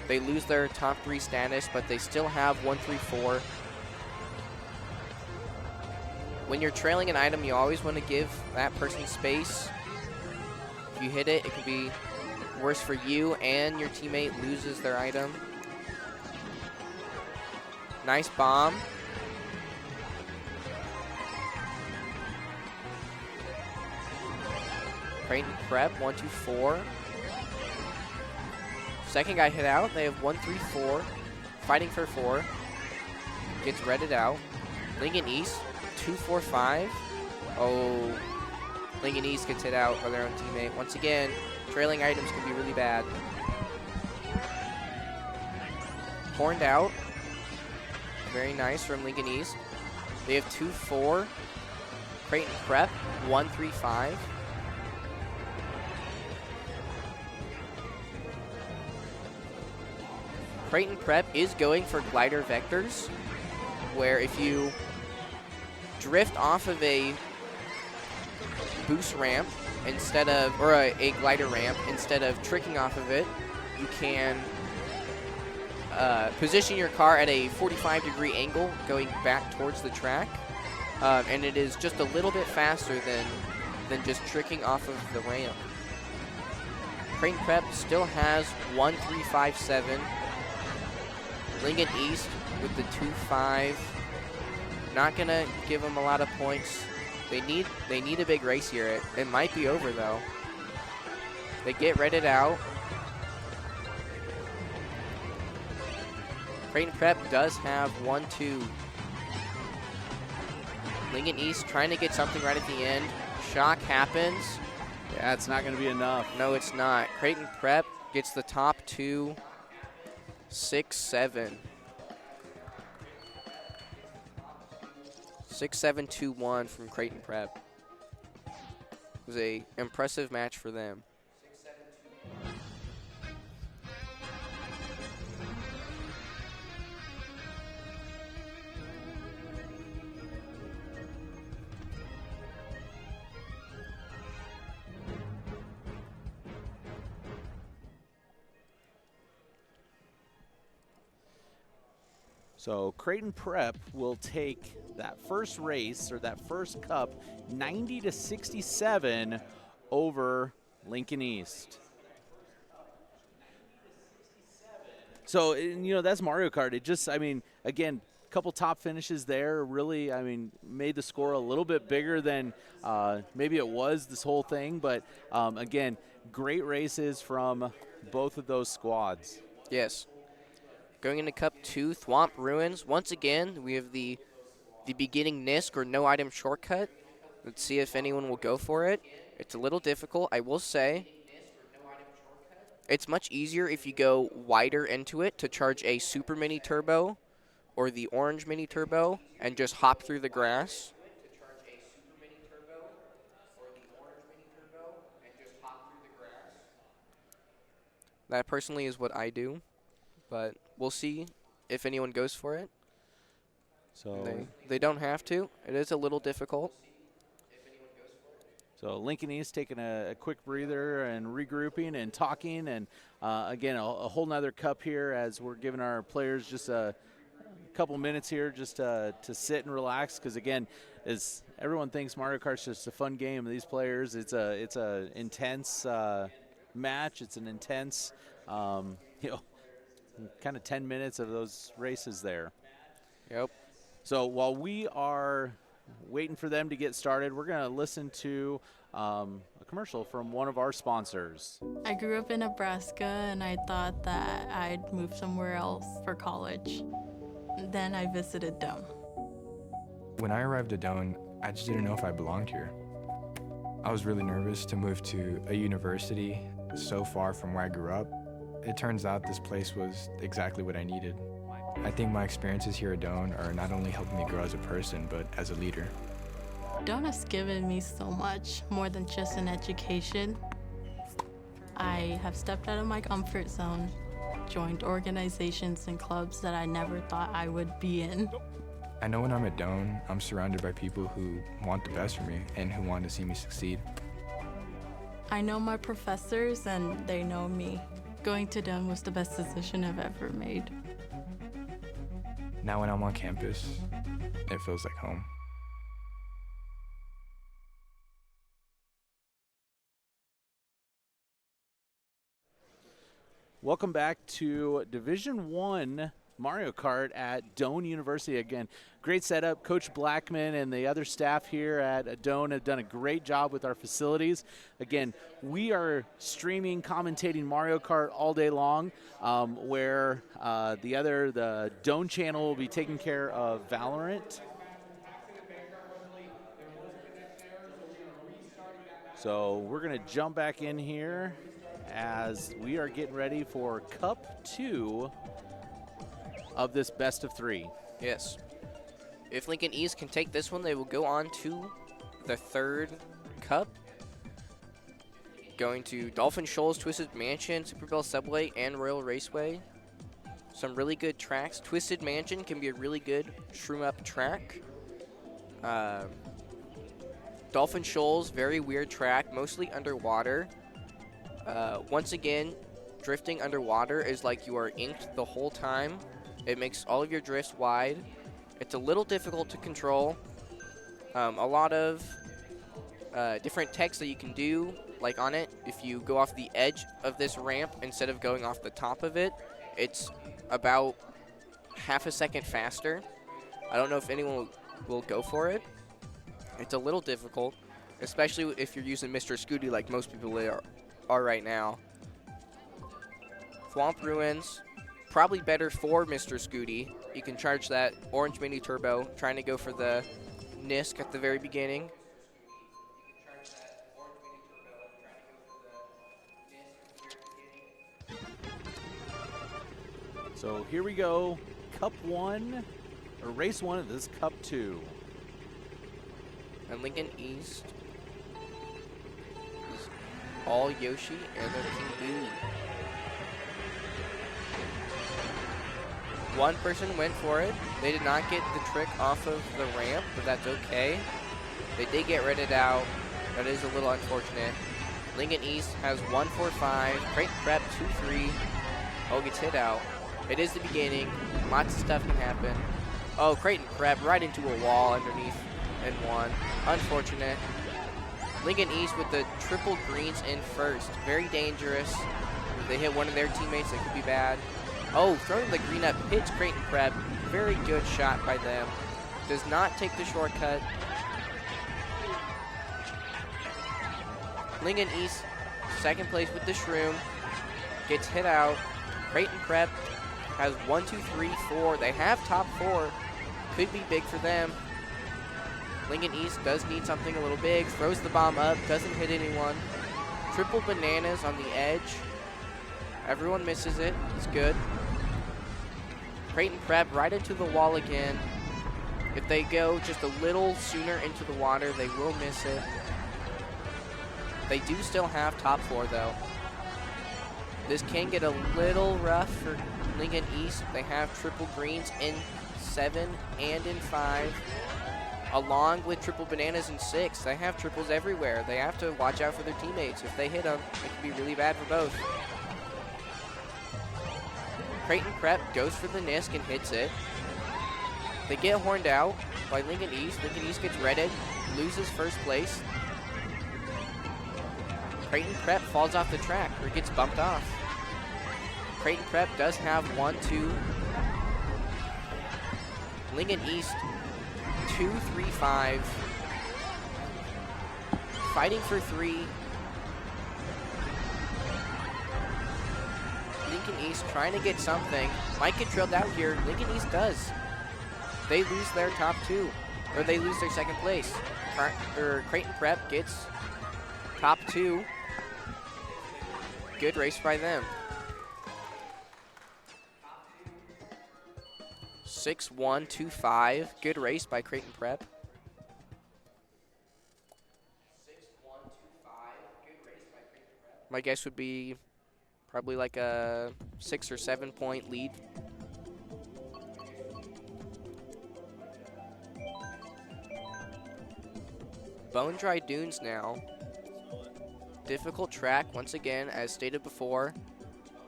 They lose their top 3 status, but they still have 1-3-4. When you're trailing an item, you always want to give that person space. If you hit it, it could be worse for you, and your teammate loses their item. Nice bomb. Creighton Prep, 1-2-4. Second guy hit out. They have 1-3-4. Fighting for 4. Gets redded out. Lincoln East, 2-4-5. Oh, Lincoln East gets hit out by their own teammate. Once again, trailing items can be really bad. Horned out. Very nice from Lincoln East. They have 2-4. Creighton Prep, 1-3-5. Creighton Prep is going for glider vectors, where if you drift off of a boost ramp instead of, or a glider ramp, instead of tricking off of it, you can position your car at a 45-degree angle going back towards the track. And it is just a little bit faster than just tricking off of the ramp. Creighton Prep still has 1.357. Lincoln East with the 2.5. Not gonna give them a lot of points. They need a big race here. It might be over though. They get redded out. Creighton Prep does have 1-2. Lincoln East trying to get something right at the end. Shock happens. Yeah, it's not going to be enough. No, it's not. Creighton Prep gets the top 2, 6-7. 6-7-2-1 from Creighton Prep. It was an impressive match for them. So Creighton Prep will take that first race, or that first cup, 90-67 over Lincoln East. So, you know, that's Mario Kart. It just, I mean, again, a couple top finishes there really, I mean, made the score a little bit bigger than maybe it was this whole thing. But, again, great races from both of those squads. Yes. Going into Cup 2, Thwomp Ruins. Once again, we have the beginning NISC, or no item shortcut. Let's see if anyone will go for it. It's a little difficult, I will say. It's much easier if you go wider into it to charge a Super Mini Turbo or the Orange Mini Turbo and just hop through the grass. That personally is what I do, but we'll see if anyone goes for it. So they don't have to. It is a little difficult. So Lincoln East taking a quick breather and regrouping and talking, and again, a whole nother cup here as we're giving our players just a couple minutes here just to sit and relax, because again, as everyone thinks Mario Kart's just a fun game, these players, it's a intense match. It's an intense, you know, kind of 10 minutes of those races there. Yep. So while we are waiting for them to get started, we're going to listen to a commercial from one of our sponsors. I grew up in Nebraska, and I thought that I'd move somewhere else for college. Then I visited Doane. When I arrived at Doane, I just didn't know if I belonged here. I was really nervous to move to a university so far from where I grew up. It turns out this place was exactly what I needed. I think my experiences here at Doane are not only helping me grow as a person, but as a leader. Doane has given me so much, more than just an education. I have stepped out of my comfort zone, joined organizations and clubs that I never thought I would be in. I know when I'm at Doane, I'm surrounded by people who want the best for me and who want to see me succeed. I know my professors, and they know me. Going to Doane was the best decision I've ever made. Now when I'm on campus, it feels like home. Welcome back to Division I Mario Kart at Doane University. Again, great setup. Coach Blackman and the other staff here at Doane have done a great job with our facilities. Again, we are streaming, commentating Mario Kart all day long, where the Doane channel will be taking care of Valorant. So we're going to jump back in here as we are getting ready for Cup 2 of this best of 3. Yes. If Lincoln East can take this one, they will go on to the third cup. Going to Dolphin Shoals, Twisted Mansion, Super Bell Subway, and Royal Raceway. Some really good tracks. Twisted Mansion can be a really good shroom up track. Dolphin Shoals, very weird track, mostly underwater. Once again, drifting underwater is like you are inked the whole time. It makes all of your drifts wide. It's a little difficult to control. A lot of different techs that you can do, like on it. If you go off the edge of this ramp instead of going off the top of it, it's about half a second faster. I don't know if anyone will go for it. It's a little difficult, especially if you're using Mr. Scooty like most people are right now. Swamp Ruins, probably better for Mr. Scooty. You can charge that orange mini turbo, trying to go for the Nisk at the very beginning. So here we go, Cup 1, or Race 1 of this Cup 2. And Lincoln East is all Yoshi and their King Boo. One person went for it. They did not get the trick off of the ramp, but that's okay. They did get redded out. That is a little unfortunate. Lincoln East has 1-4-5. Creighton Prep 2-3. Oh, gets hit out. It is the beginning. Lots of stuff can happen. Oh, Creighton Prep right into a wall underneath and one. Unfortunate. Lincoln East with the triple greens in first. Very dangerous. If they hit one of their teammates, it could be bad. Oh, throwing the green up hits Creighton Prep. Very good shot by them. Does not take the shortcut. Lincoln East, second place with the Shroom. Gets hit out. Creighton Prep has 1, 2, 3, 4. They have top 4. Could be big for them. Lincoln East does need something a little big. Throws the bomb up. Doesn't hit anyone. Triple bananas on the edge. Everyone misses it. It's good. Creighton Prep right into the wall again. If they go just a little sooner into the water, they will miss it. They do still have top 4, though. This can get a little rough for Lincoln East. They have triple greens in 7 and in 5, along with triple bananas in 6. They have triples everywhere. They have to watch out for their teammates. If they hit them, it can be really bad for both. Creighton Prep goes for the Nisk and hits it. They get horned out by Lincoln East. Lincoln East gets redded, loses first place. Creighton Prep falls off the track or gets bumped off. Creighton Prep does have 1, 2. Lincoln East 2, 3, 5. Fighting for 3. Lincoln East trying to get something. Might get drilled out here. Lincoln East does. They lose their top 2, or they lose their second place. Creighton Prep gets top 2. Good race by them. 6-1-2-5. Good race by Creighton Prep. 6-1-2-5. Good race by Creighton Prep. My guess would be probably like a 6 or 7 point lead. Bone Dry Dunes now. Difficult track once again, as stated before.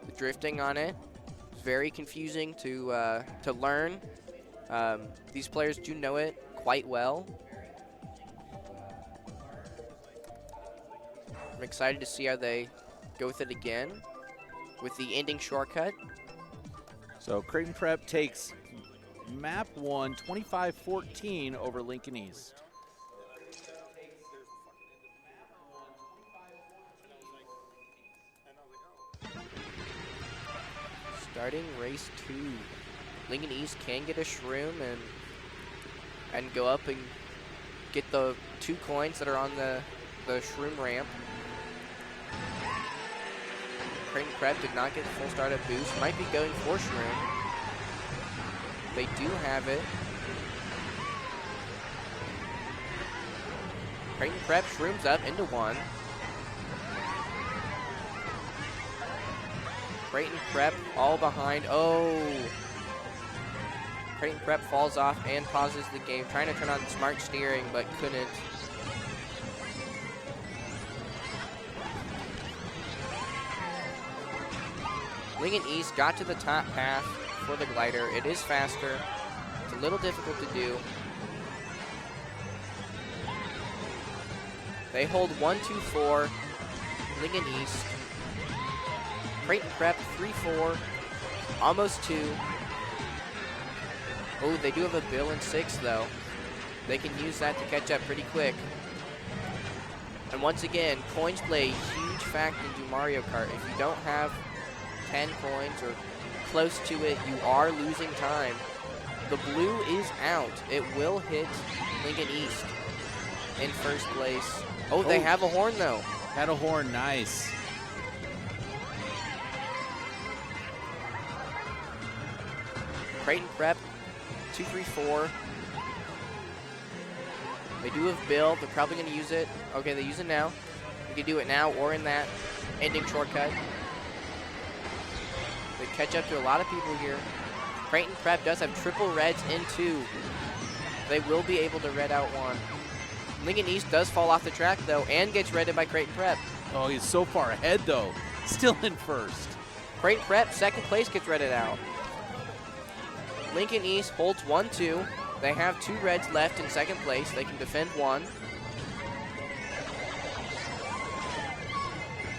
The drifting on it is very confusing to learn. These players do know it quite well. I'm excited to see how they go with it again with the ending shortcut. So Creighton Prep takes map 1, 25-14 over Lincoln East. Starting race 2. Lincoln East can get a Shroom and go up and get the 2 coins that are on the Shroom ramp. Creighton Prep did not get the full startup boost. Might be going for Shroom. They do have it. Creighton Prep Shrooms up into 1. Creighton Prep all behind. Oh. Creighton Prep falls off and pauses the game, trying to turn on smart steering, but couldn't. Lincoln East got to the top path for the glider. It is faster. It's a little difficult to do. They hold 1-2-4. Lincoln East. Creighton Prep 3-4. Almost 2. Oh, they do have a bill in 6 though. They can use that to catch up pretty quick. And once again, coins play a huge factor into Mario Kart. If you don't have 10 coins or close to it, you are losing time. The blue is out. It will hit Lincoln East in first place. Oh, they have a horn though. Had a horn, nice. Creighton Prep, 2-3-4. They do have Bill. They're probably going to use it. Okay, they use it now. You can do it now or in that ending shortcut. They catch up to a lot of people here. Creighton Prep does have triple reds in 2. They will be able to red out 1. Lincoln East does fall off the track, though, and gets redded by Creighton Prep. Oh, he's so far ahead, though. Still in first. Creighton Prep, second place, gets redded out. Lincoln East holds 1-2. They have 2 reds left in second place. They can defend 1.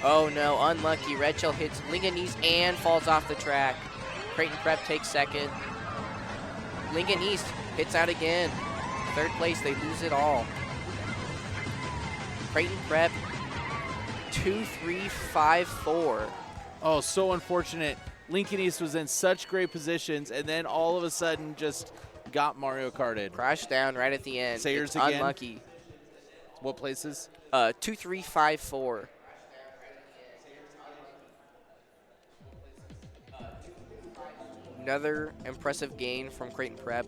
Oh no, unlucky. Red Shell hits Lincoln East and falls off the track. Creighton Prep takes second. Lincoln East hits out again. Third place, they lose it all. Creighton Prep 2-3-5-4. Oh, so unfortunate. Lincoln East was in such great positions, and then all of a sudden just got Mario Karted. Crashed down right at the end. Sayers It's again. Unlucky. What places? 2-3-5-4. Another impressive gain from Creighton Prep.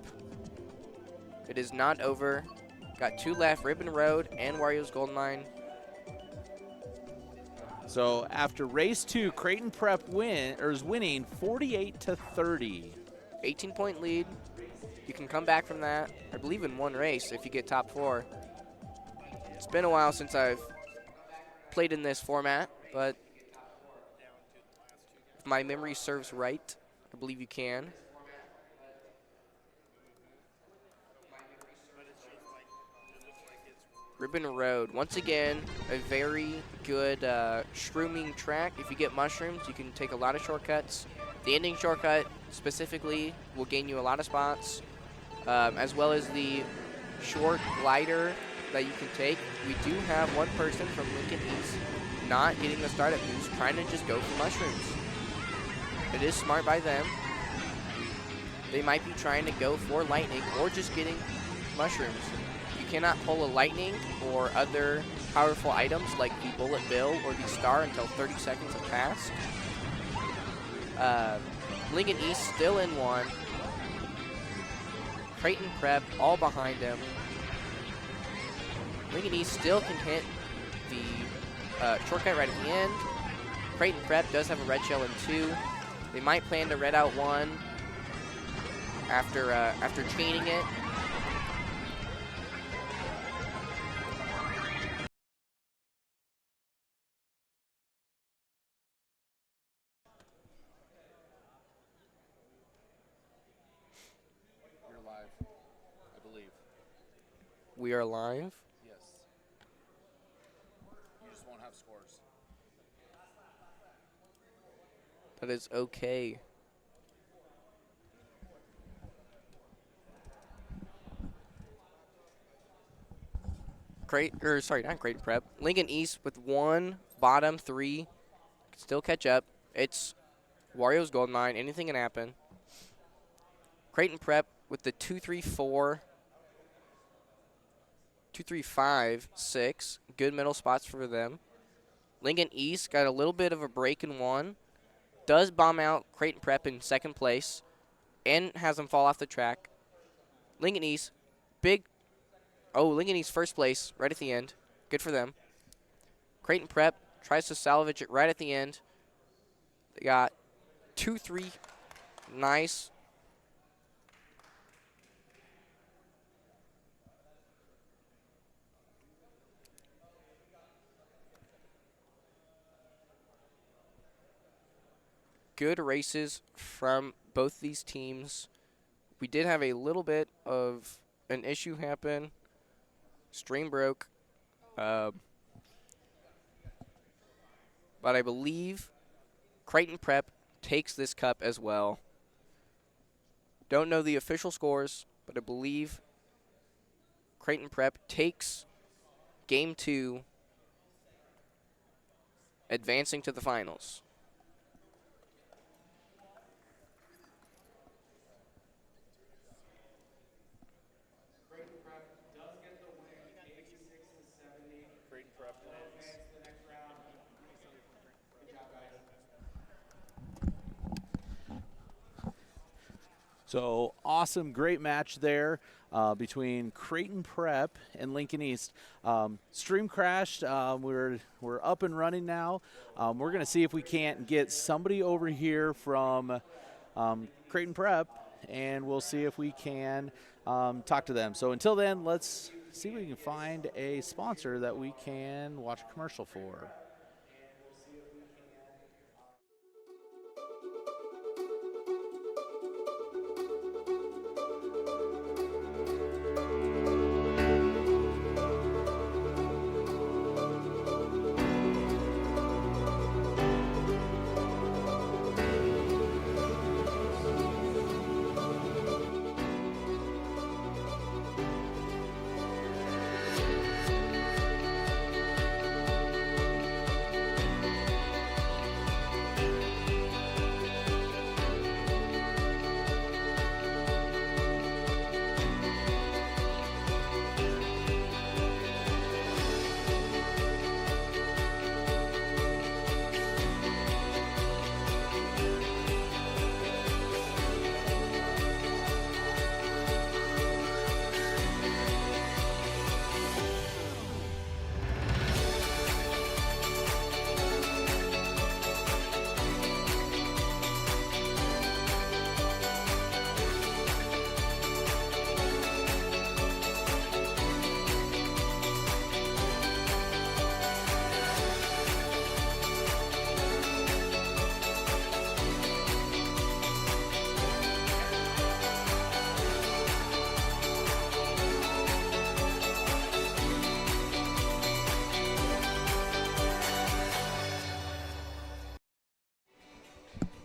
It is not over. Got 2 left, Ribbon Road and Wario's Gold Mine. So after race 2, Creighton Prep is winning 48-30. 18-point lead. You can come back from that, I believe, in 1 race if you get top 4. It's been a while since I've played in this format, but if my memory serves right, I believe you can. Ribbon Road, once again, a very good shrooming track. If you get mushrooms, you can take a lot of shortcuts. The ending shortcut specifically will gain you a lot of spots, as well as the short glider that you can take. We do have one person from Lincoln East not getting the startup boost, trying to just go for mushrooms. It is smart by them. They might be trying to go for lightning or just getting mushrooms. You cannot pull a lightning or other powerful items like the bullet bill or the star until 30 seconds have passed. Lincoln East still in 1. Creighton Prep all behind him. Lincoln East still can hit the shortcut right at the end. Creighton Prep does have a red shell in 2. They might plan to red out 1 after chaining it. You're live, I believe. We are live. Yes. You just won't have scores. That is okay. Not Creighton Prep. Lincoln East with 1 bottom 3. Can still catch up. It's Wario's Gold Mine. Anything can happen. Creighton Prep with the 2-3-4. 2-3-5-6. Good middle spots for them. Lincoln East got a little bit of a break in 1. Does bomb out Creighton Prep in second place and has them fall off the track. Lincoln East, Lincoln East first place right at the end. Good for them. Creighton Prep tries to salvage it right at the end. They got 2-3. Nice. good races from both these teams. We did have a little bit of an issue happen. Stream broke. But I believe Creighton Prep takes this cup as well. Don't know the official scores, but I believe Creighton Prep takes Game 2, advancing to the finals. Creighton Prep does get the win, 86-70. Creighton Prep wins. Advance to the next round. Good job, guys. So awesome, great match there between Creighton Prep and Lincoln East. Stream crashed. We're up and running now. We're going to see if we can't get somebody over here from Creighton Prep, and we'll see if we can talk to them. So until then, let's see if we can find a sponsor that we can watch a commercial for.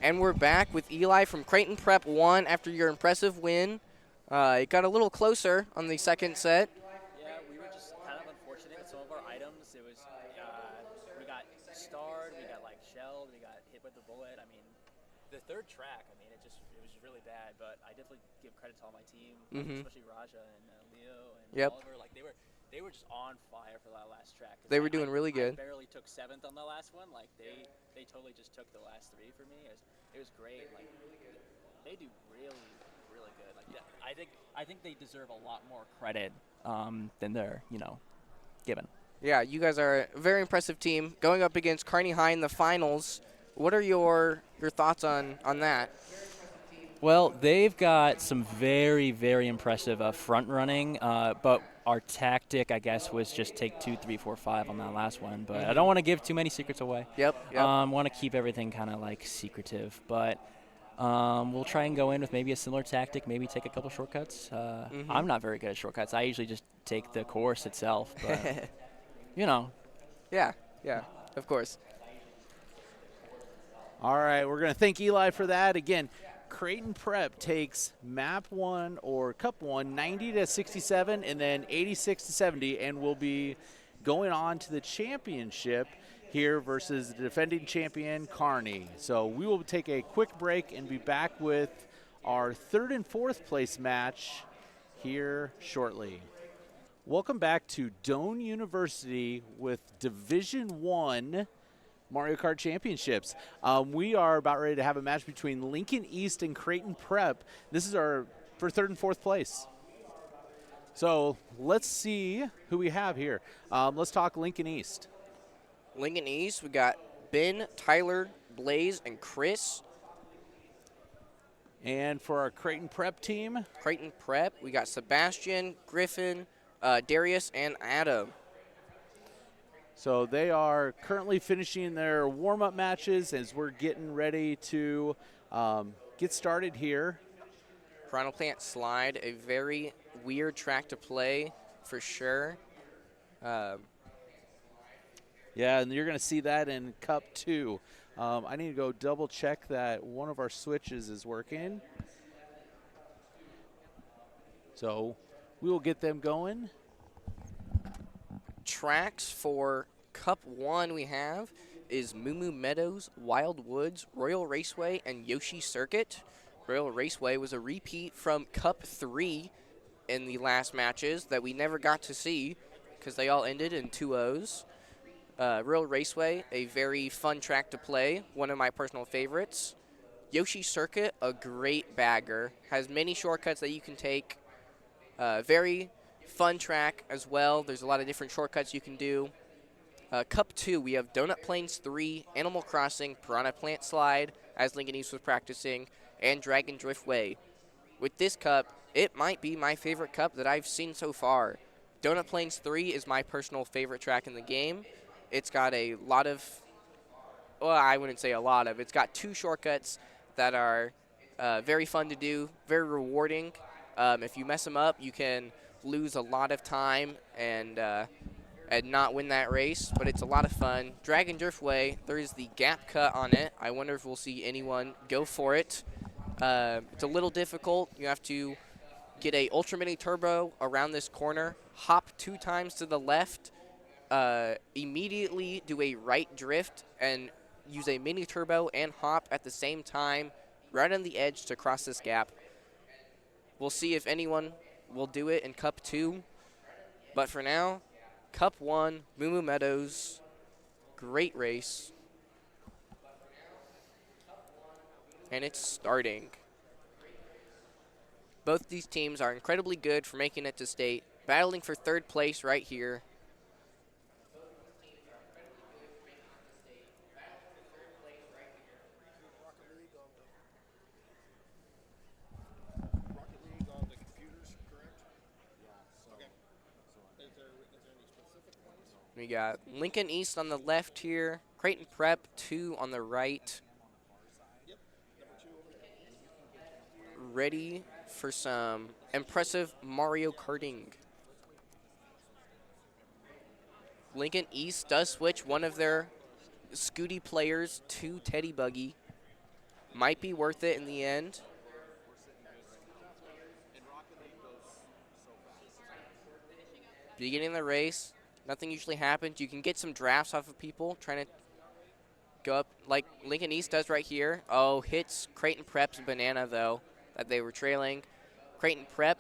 And we're back with Eli from Creighton Prep 1 after your impressive win. It got a little closer on the second set. Yeah, we were just kind of unfortunate with some of our items. It was, we got starred, we got like shelled, we got hit with the bullet. I mean, the third track, I mean, it was just really bad. But I definitely give credit to all my team, especially Raja and Leo and Oliver. Like they were just on fire for that last track. They were doing really good. I barely took 7th on the last one. Like they totally just took the last 3 for me. It was great. Like they do really, really good. Like yeah, I think they deserve a lot more credit than they're given. Yeah, you guys are a very impressive team going up against Kearney High in the finals. What are your thoughts on that? Well, they've got some very, very impressive front running, but our tactic, I guess, was just take 2, 3, 4, 5 on that last one. But I don't want to give too many secrets away. Yep. Want to keep everything kind of like secretive, but we'll try and go in with maybe a similar tactic, maybe take a couple shortcuts. I'm not very good at shortcuts. I usually just take the course itself, but Yeah, of course. All right, we're going to thank Eli for that. Again, Creighton Prep takes Map 1 or Cup 1, 90-67, and then 86-70, and will be going on to the championship here versus the defending champion, Kearney. So we will take a quick break and be back with our 3rd and 4th place match here shortly. Welcome back to Doane University with Division 1 Mario Kart Championships. We are about ready to have a match between Lincoln East and Creighton Prep. This is our for 3rd and 4th place. So let's see who we have here. Let's talk Lincoln East. Lincoln East, we got Ben, Tyler, Blaze, and Chris. And for our Creighton Prep team, Creighton Prep, we got Sebastian, Griffin, Darius, and Adam. So they are currently finishing their warm-up matches as we're getting ready to get started here. Piranha Plant Slide, a very weird track to play for sure. Yeah, and you're going to see that in Cup 2. I need to go double check that one of our switches is working. So we will get them going. Tracks for Cup 1 we have is Moo Moo Meadows, Wild Woods, Royal Raceway, and Yoshi Circuit. Royal Raceway was a repeat from Cup 3 in the last matches that we never got to see because they all ended in 2-0s. Royal Raceway, a very fun track to play, one of my personal favorites. Yoshi Circuit, a great bagger, has many shortcuts that you can take. Very fun track as well. There's a lot of different shortcuts you can do. Cup 2, we have Donut Plains 3, Animal Crossing, Piranha Plant Slide, as Lincoln East was practicing, and Dragon Drift Way. With this cup, it might be my favorite cup that I've seen so far. Donut Plains 3 is my personal favorite track in the game. It's got a lot of, well, I wouldn't say a lot of, it's got 2 shortcuts that are very fun to do, very rewarding. If you mess them up, you can lose a lot of time and not win that race, but it's a lot of fun. Dragon Driftway, there is the gap cut on it. I wonder if we'll see anyone go for it. It's a little difficult. You have to get a Ultra Mini Turbo around this corner, hop 2 times to the left, immediately do a right drift, and use a Mini Turbo and hop at the same time right on the edge to cross this gap. We'll see if anyone will do it in Cup 2. But for now, Cup 1, Moo Moo Meadows, great race. And it's starting. Both these teams are incredibly good for making it to state, battling for 3rd place right here. We got Lincoln East on the left here, Creighton Prep 2 on the right. Ready for some impressive Mario Karting. Lincoln East does switch one of their Scooty players to Teddy Buggy. Might be worth it in the end. Beginning of the race, nothing usually happens. You can get some drafts off of people trying to go up like Lincoln East does right here. Oh, hits Creighton Prep's banana, though, that they were trailing. Creighton Prep,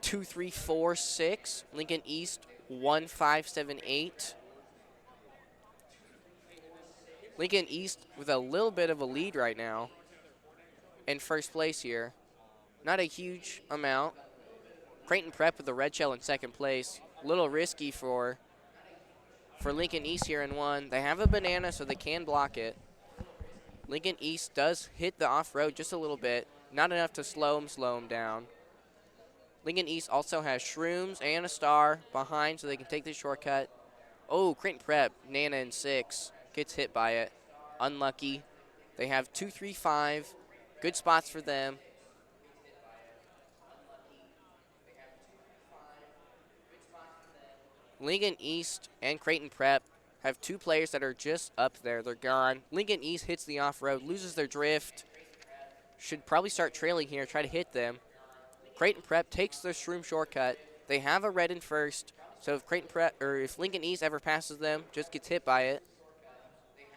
2, 3, 4, 6. Lincoln East, 1, 5, 7, 8. Lincoln East with a little bit of a lead right now in first place here. Not a huge amount. Creighton Prep with the red shell in second place. A little risky for Lincoln East here in 1. They have a banana, so they can block it. Lincoln East does hit the off-road just a little bit. Not enough to slow him down. Lincoln East also has Shrooms and a star behind, so they can take the shortcut. Oh, Creighton Prep, Nana in 6. Gets hit by it. Unlucky. They have 2, 3, 5. Good spots for them. Lincoln East and Creighton Prep have 2 players that are just up there. They're gone. Lincoln East hits the off-road, loses their drift. Should probably start trailing here, try to hit them. Creighton Prep takes their Shroom shortcut. They have a red in first, so if Creighton Prep or if Lincoln East ever passes them, just gets hit by it.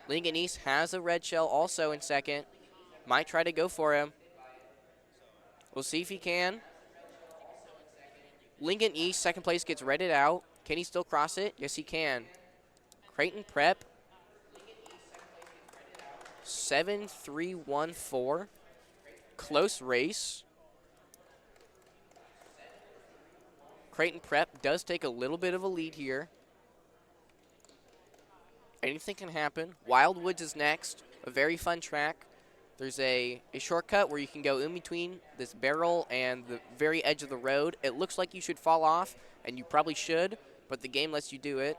Lincoln East has a red shell also in second. Might try to go for him. We'll see if he can. Lincoln East, second place, gets redded out. Can he still cross it? Yes, he can. Creighton Prep, 7-3-1-4. Close race. Creighton Prep does take a little bit of a lead here. Anything can happen. Wildwoods is next. A very fun track. There's a shortcut where you can go in between this barrel and the very edge of the road. It looks like you should fall off, and you probably should, but the game lets you do it.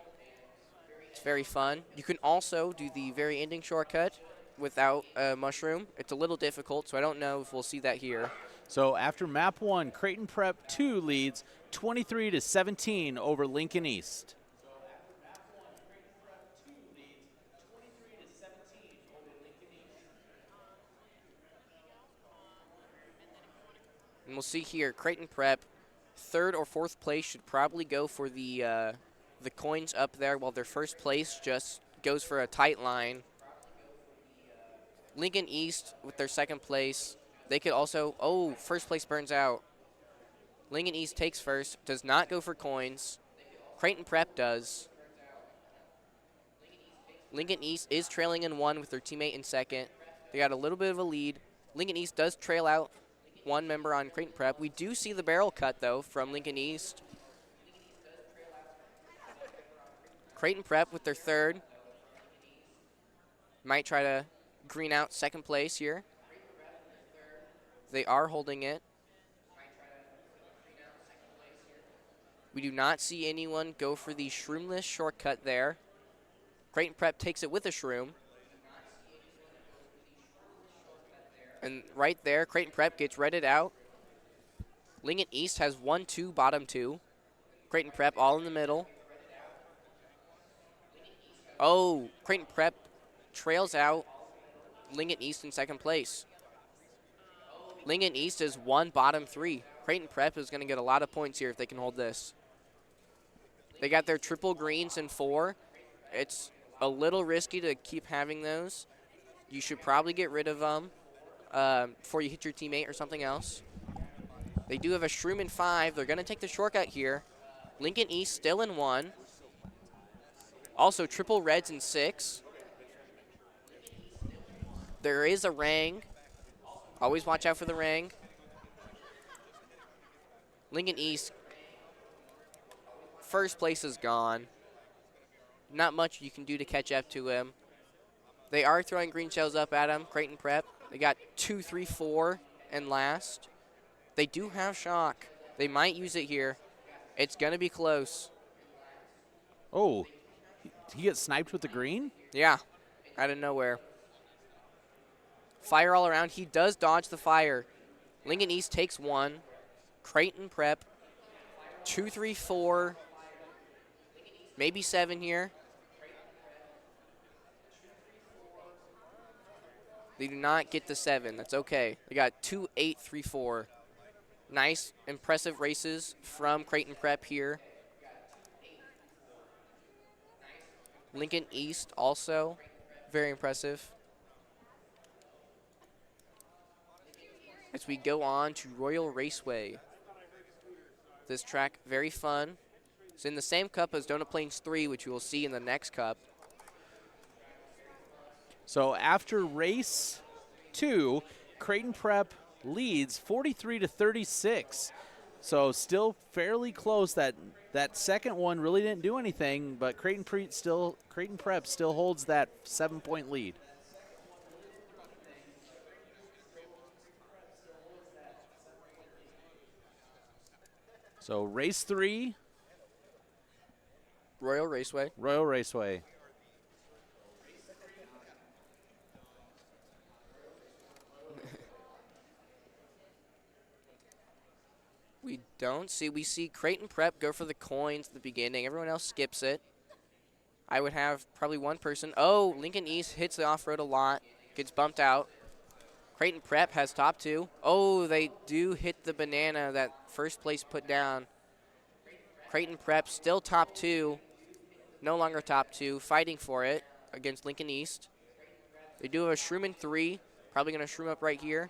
It's very fun. You can also do the very ending shortcut without a mushroom. It's a little difficult, so I don't know if we'll see that here. So after map 1, Creighton Prep 2 leads 23-17 over Lincoln East. And we'll see here, Creighton Prep, 3rd or 4th place should probably go for the coins up there, while their 1st place just goes for a tight line. Lincoln East with their 2nd place, they could also, 1st place burns out. Lincoln East takes 1st, does not go for coins. Creighton Prep does. Lincoln East is trailing in 1 with their teammate in 2nd. They got a little bit of a lead. Lincoln East does trail out 1 member on Creighton Prep. We do see the barrel cut, though, from Lincoln East. Creighton Prep with their 3rd. Might try to green out 2nd place here. They are holding it. We do not see anyone go for the shroomless shortcut there. Creighton Prep takes it with a shroom. And right there, Creighton Prep gets redded out. Lincoln East has 1-2, bottom 2. Creighton Prep all in the middle. Oh, Creighton Prep trails out Lincoln East in 2nd place. Lincoln East is 1, bottom 3. Creighton Prep is going to get a lot of points here if they can hold this. They got their triple greens in 4. It's a little risky to keep having those. You should probably get rid of them before you hit your teammate or something else. They do have a shroom in 5. They're going to take the shortcut here. Lincoln East still in 1. Also triple reds in 6. There is a rang. Always watch out for the rang. Lincoln East, 1st place is gone. Not much you can do to catch up to him. They are throwing green shells up at him, Creighton Prep. They got 2, 3, 4 and last. They do have shock. They might use it here. It's going to be close. Oh, he gets sniped with the green? Yeah, out of nowhere. Fire all around. He does dodge the fire. Lincoln East takes 1. Creighton Prep, 2, 3, 4, maybe 7 here. They do not get the 7. That's okay. They got 2, 8, 3, 4. Nice, impressive races from Creighton Prep here. Lincoln East also very impressive. As we go on to Royal Raceway. This track, very fun. It's in the same cup as Doane Plains 3, which you will see in the next cup. So after race 2, Creighton Prep leads 43-36. So still fairly close. That second one really didn't do anything, but Creighton Prep still holds that 7-point lead. So race 3, Royal Raceway. Royal Raceway. We see Creighton Prep go for the coins at the beginning. Everyone else skips it. I would have probably one person. Oh, Lincoln East hits the off-road a lot, gets bumped out. Creighton Prep has top 2. Oh, they do hit the banana that 1st place put down. Creighton Prep still top 2, no longer top 2, fighting for it against Lincoln East. They do have a shroom in 3, probably going to shroom up right here.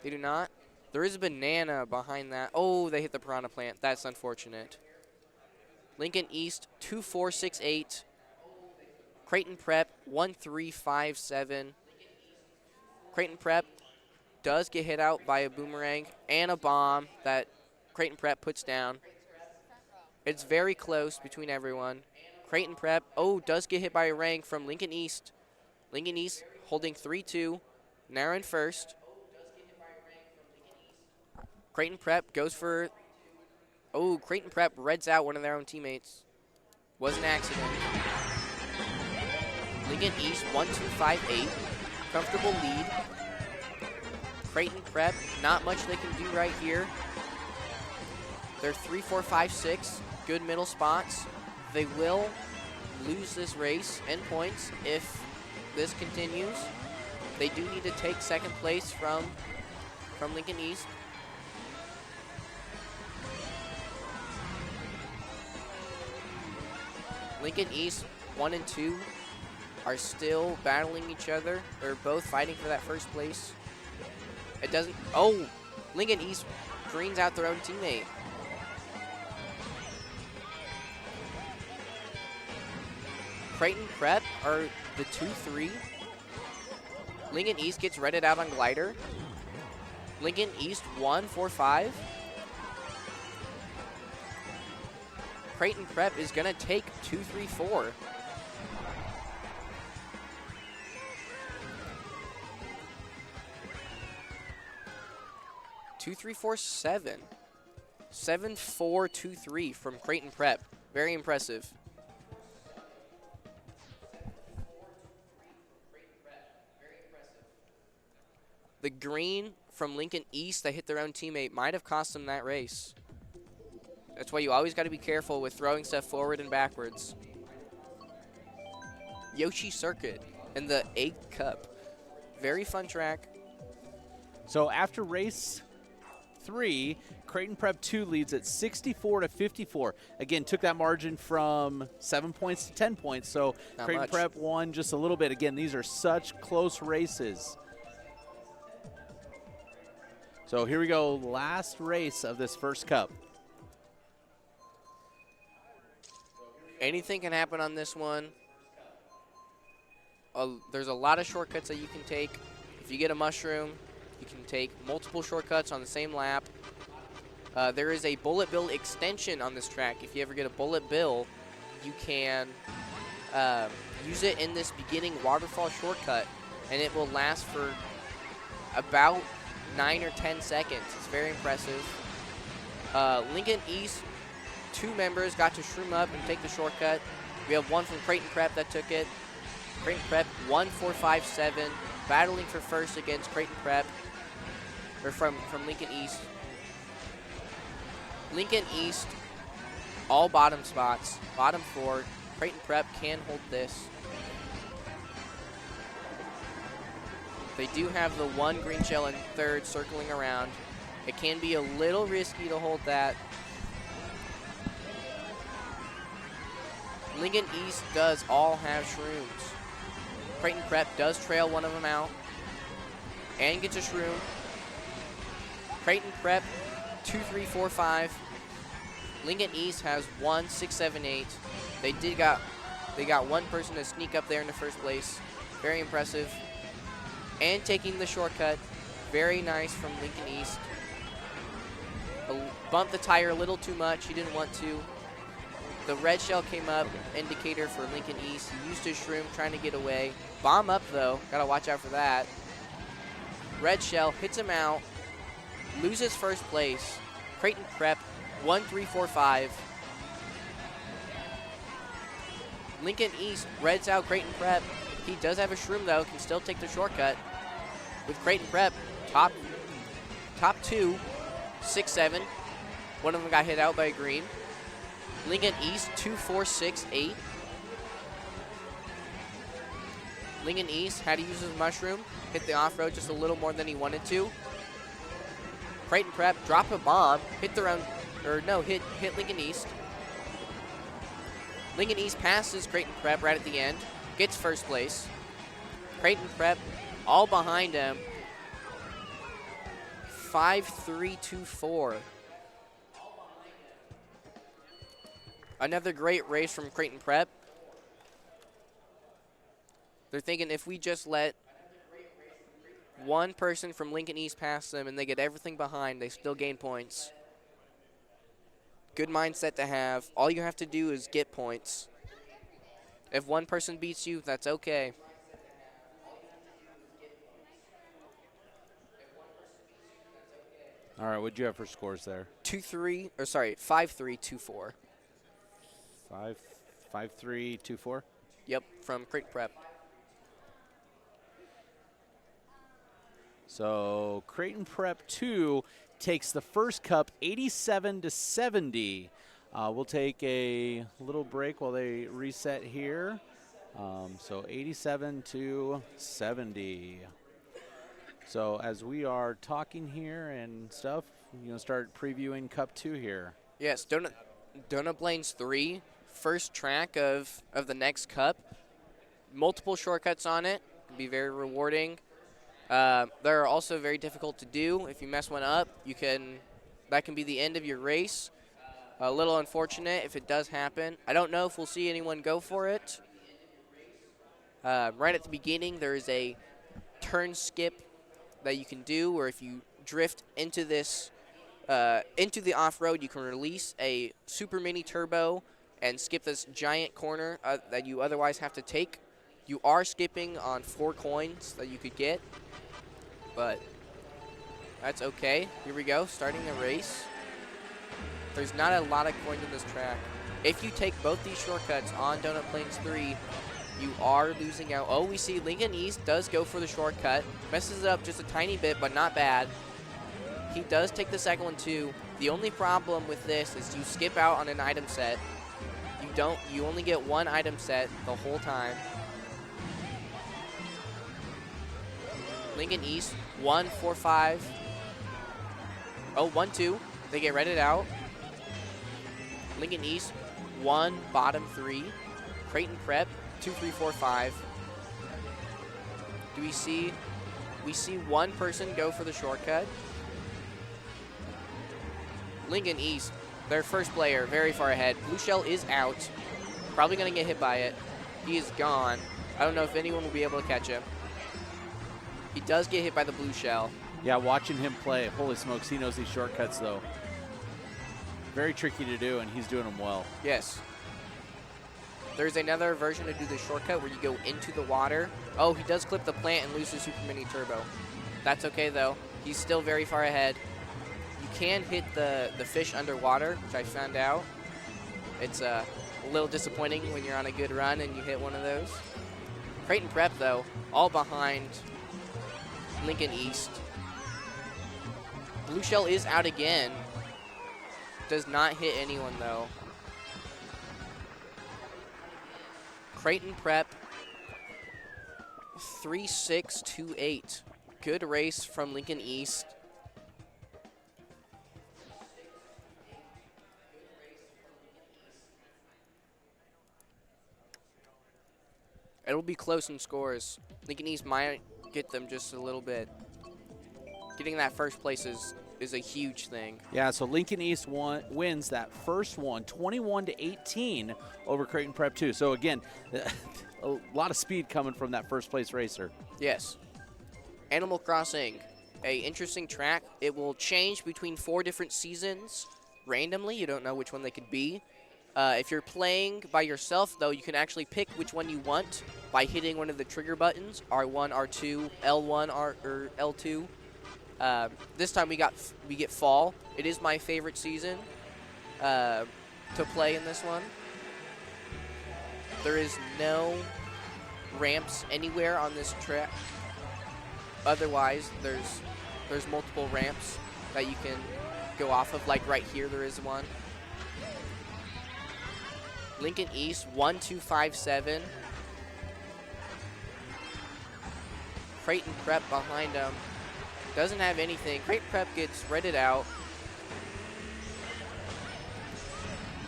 They do not. There is a banana behind that. Oh, they hit the piranha plant. That's unfortunate. Lincoln East 2, 4, 6, 8. Creighton Prep 1, 3, 5, 7. Creighton Prep does get hit out by a boomerang and a bomb that Creighton Prep puts down. It's very close between everyone. Creighton Prep, does get hit by a rang from Lincoln East. Lincoln East holding 3-2, narrow in 1st. Creighton Prep goes for, Creighton Prep reds out one of their own teammates. Was an accident. Lincoln East 1-2-5-8. Comfortable lead. Creighton Prep, not much they can do right here. They're 3-4-5-6. Good middle spots. They will lose this race and points if this continues. They do need to take second place from Lincoln East. Lincoln East 1 and 2 are still battling each other. They're both fighting for that first place. It doesn't, oh, Lincoln East greens out their own teammate. Creighton Prep are the 2-3. Lincoln East gets redded out on glider. Lincoln East 1-4-5. Creighton Prep is gonna take 2-3-4. Two, 3, 4, 7. 7-4-2-3 from Creighton Prep. Very impressive. The green from Lincoln East that hit their own teammate might have cost them that race. That's why you always got to be careful with throwing stuff forward and backwards. Yoshi Circuit and the Egg Cup. Very fun track. So after race 3, Creighton Prep 2 leads at 64-54. Again, took that margin from 7 points to 10 points. So Not Creighton much. Prep won just a little bit. Again, these are such close races. So here we go, last race of this first cup. Anything can happen on this one. There's a lot of shortcuts that you can take. If you get a mushroom, you can take multiple shortcuts on the same lap. There is a bullet bill extension on this track. If you ever get a bullet bill, you can use it in this beginning waterfall shortcut, and it will last for about 9 or 10 seconds. It's very impressive. Lincoln East, 2 members got to shroom up and take the shortcut. We have one from Creighton Prep that took it. Creighton Prep 1-4-5-7, battling for first against Creighton Prep, or from Lincoln East. Lincoln East, all bottom spots, bottom 4. Creighton Prep can hold this. They do have the 1 green shell in third circling around. It can be a little risky to hold that. Lincoln East does all have shrooms. Creighton Prep does trail one of them out and gets a shroom. Creighton Prep 2-3-4-5. Lincoln East has 1, 6, 7, 8. They got one person to sneak up there in the first place. Very impressive. And taking the shortcut. Very nice from Lincoln East. Bumped the tire a little too much. He didn't want to. The red shell came up, indicator for Lincoln East. He used his shroom trying to get away. Bomb up though, gotta watch out for that. Red shell hits him out, loses first place. Creighton Prep 1-3-4-5. Lincoln East reds out Creighton Prep. He does have a shroom though, can still take the shortcut. With Creighton Prep, top 2, 6, 7. One of them got hit out by a green. Lincoln East 2-4-6-8. Lincoln East had to use his mushroom, hit the off-road just a little more than he wanted to. Creighton Prep drop a bomb, hit their own, or no, hit Lincoln East. Lincoln East passes Creighton Prep right at the end, gets first place. Creighton Prep all behind him. 5-3-2-4. Another great race from Creighton Prep. They're thinking if we just let one person from Lincoln East pass them and they get everything behind, they still gain points. Good mindset to have. All you have to do is get points. If one person beats you, that's okay. All right, what'd you have for scores there? 5-3-2-4. 5-3-2-4. Yep, from Creighton Prep. So Creighton Prep 2 takes the first cup 87-70. We'll take a little break while they reset here. So 87-70. So as we are talking here and stuff, start previewing Cup 2 here. Yes, Donut Blaine's 3, first track of the next cup. Multiple shortcuts on it, can be very rewarding. They're also very difficult to do. If you mess one up, that can be the end of your race. A little unfortunate if it does happen. I don't know if we'll see anyone go for it. Right at the beginning, there is a turn skip that you can do, where if you drift into this, into the off-road, you can release a super mini turbo and skip this giant corner that you otherwise have to take. You are skipping on 4 coins that you could get, but that's okay. Here we go, starting the race. There's not a lot of coins on this track. If you take both these shortcuts on Donut Plains 3, you are losing out. Oh, we see Lincoln East does go for the shortcut. Messes it up just a tiny bit, but not bad. He does take the second one too. The only problem with this is you skip out on an item set. You only get 1 item set the whole time. Lincoln East, 1, 4, 5. Oh, 1, 2. They get redded out. Lincoln East, 1, bottom 3. Creighton Prep, 2, 3, 4, 5. We see 1 person go for the shortcut. Lincoln East, their first player, very far ahead. Blue Shell is out. Probably going to get hit by it. He is gone. I don't know if anyone will be able to catch him. He does get hit by the Blue Shell. Yeah, watching him play, holy smokes, he knows these shortcuts, though. Very tricky to do, and he's doing them well. Yes. There's another version to do the shortcut where you go into the water. Oh, he does clip the plant and lose the Super Mini Turbo. That's okay, though. He's still very far ahead. You can hit the fish underwater, which I found out. It's a little disappointing when you're on a good run and you hit one of those. Creighton Prep, though, all behind Lincoln East. Blue Shell is out again. Does not hit anyone, though. Creighton Prep, 3-6-2-8. Good race from Lincoln East. It'll be close in scores. Lincoln East might get them just a little bit. Getting that first place is a huge thing. Yeah, so Lincoln East wins that first one, 21-18 over Creighton Prep 2. So again, a lot of speed coming from that first place racer. Yes. Animal Crossing, a interesting track. It will change between 4 different seasons randomly. You don't know which one they could be. If you're playing by yourself, though, you can actually pick which one you want by hitting one of the trigger buttons, R1, R2, L1, or L2. This time we get fall. It is my favorite season to play in this one. There is no ramps anywhere on this track. Otherwise, there's multiple ramps that you can go off of. Like right here, there is one. Lincoln East, 1, 2, 5, 7. Creighton Prep behind them. Doesn't have anything. Creighton Prep gets redded out.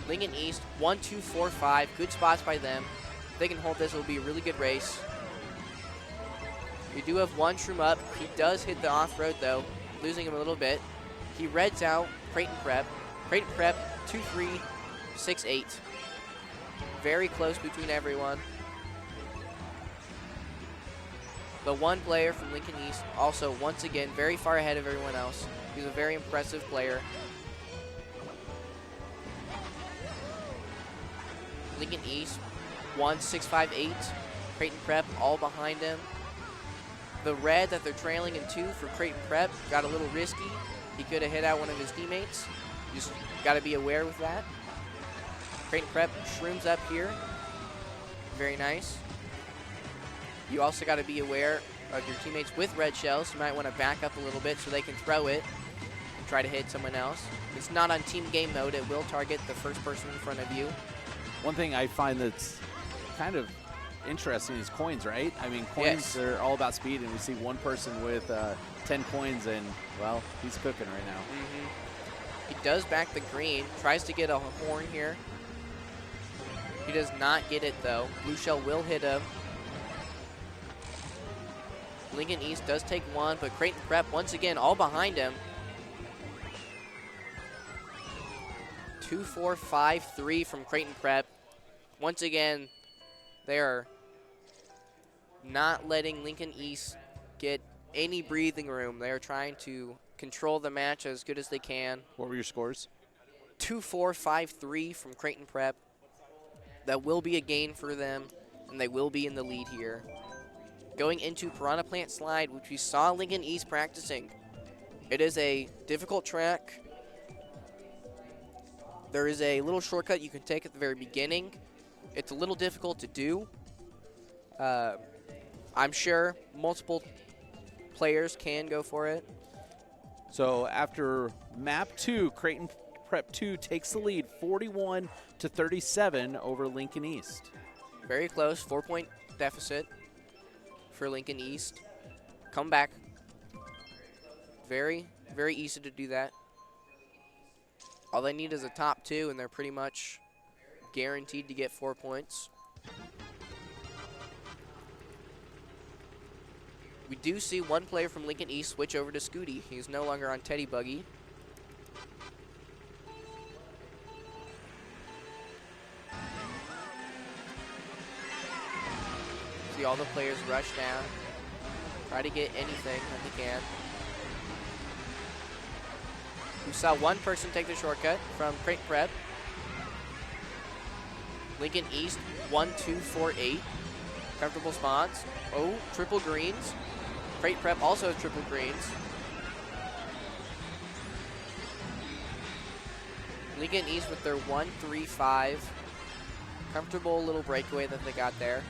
Lincoln East, 1, 2, 4, 5. Good spots by them. If they can hold this, it'll be a really good race. We do have 1 shroom up. He does hit the off-road, though, losing him a little bit. He reds out Creighton Prep. Creighton Prep, 2, 3, 6, 8. Very close between everyone. The 1 player from Lincoln East, also, once again, very far ahead of everyone else. He's a very impressive player. Lincoln East, 1, 6, 5, 8. Creighton Prep, all behind him. The red that they're trailing in 2 for Creighton Prep got a little risky. He could have hit out one of his teammates. Just got to be aware with that. Creighton Prep shrooms up here. Very nice. You also got to be aware of your teammates with red shells. You might want to back up a little bit so they can throw it and try to hit someone else. It's not on team game mode. It will target the first person in front of you. One thing I find that's kind of interesting is coins, right? I mean, coins Yes. are all about speed, and we see one person with 10 coins, and, well, he's cooking right now. He does back the green, tries to get a horn here. He does not get it, though. Blue shell will hit him. Lincoln East does take one, but Creighton Prep, once again, all behind him. 2-4-5-3 from Creighton Prep. Once again, they are not letting Lincoln East get any breathing room. They are trying to control the match as good as they can. What were your scores? 2-4-5-3 from Creighton Prep. That will be a gain for them, and they will be in the lead here. Going into Piranha Plant Slide, which we saw Lincoln East practicing. It is a difficult track. There is a little shortcut you can take at the very beginning. It's a little difficult to do. I'm sure multiple players can go for it. So after map 2, Creighton Prep 2 takes the lead 41-37 over Lincoln East. Very close, 4-point deficit for Lincoln East. Come back. Very, very easy to do that. All they need is a top 2, and they're pretty much guaranteed to get 4 points. We do see one player from Lincoln East switch over to Scooty. He's no longer on Teddy Buggy. See all the players rush down, try to get anything that they can. We saw one person take the shortcut from Creighton Prep. Lincoln East, 1-2-4-8. Comfortable spots. Oh, triple greens. Creighton Prep also has triple greens. Lincoln East with their 1-3-5. Comfortable little breakaway that they got there.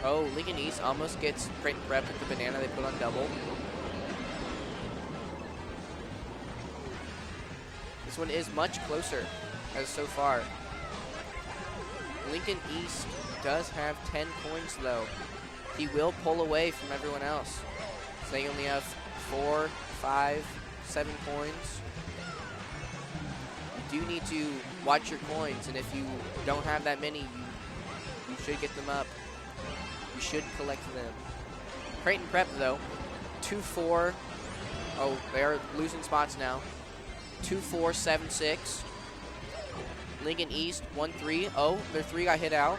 Oh, Lincoln East almost gets Creighton Prep with the banana they put on double. This one is much closer as so far. Lincoln East does have 10 coins though. He will pull away from everyone else. So they only have 4, 5, 7 coins. You do need to watch your coins, and if you don't have that many, you should get them up. You should collect them. Creighton Prep though, 2-4. Oh, they are losing spots now. 2-4-7-6. Lincoln East 1-3. Oh, their 3 got hit out.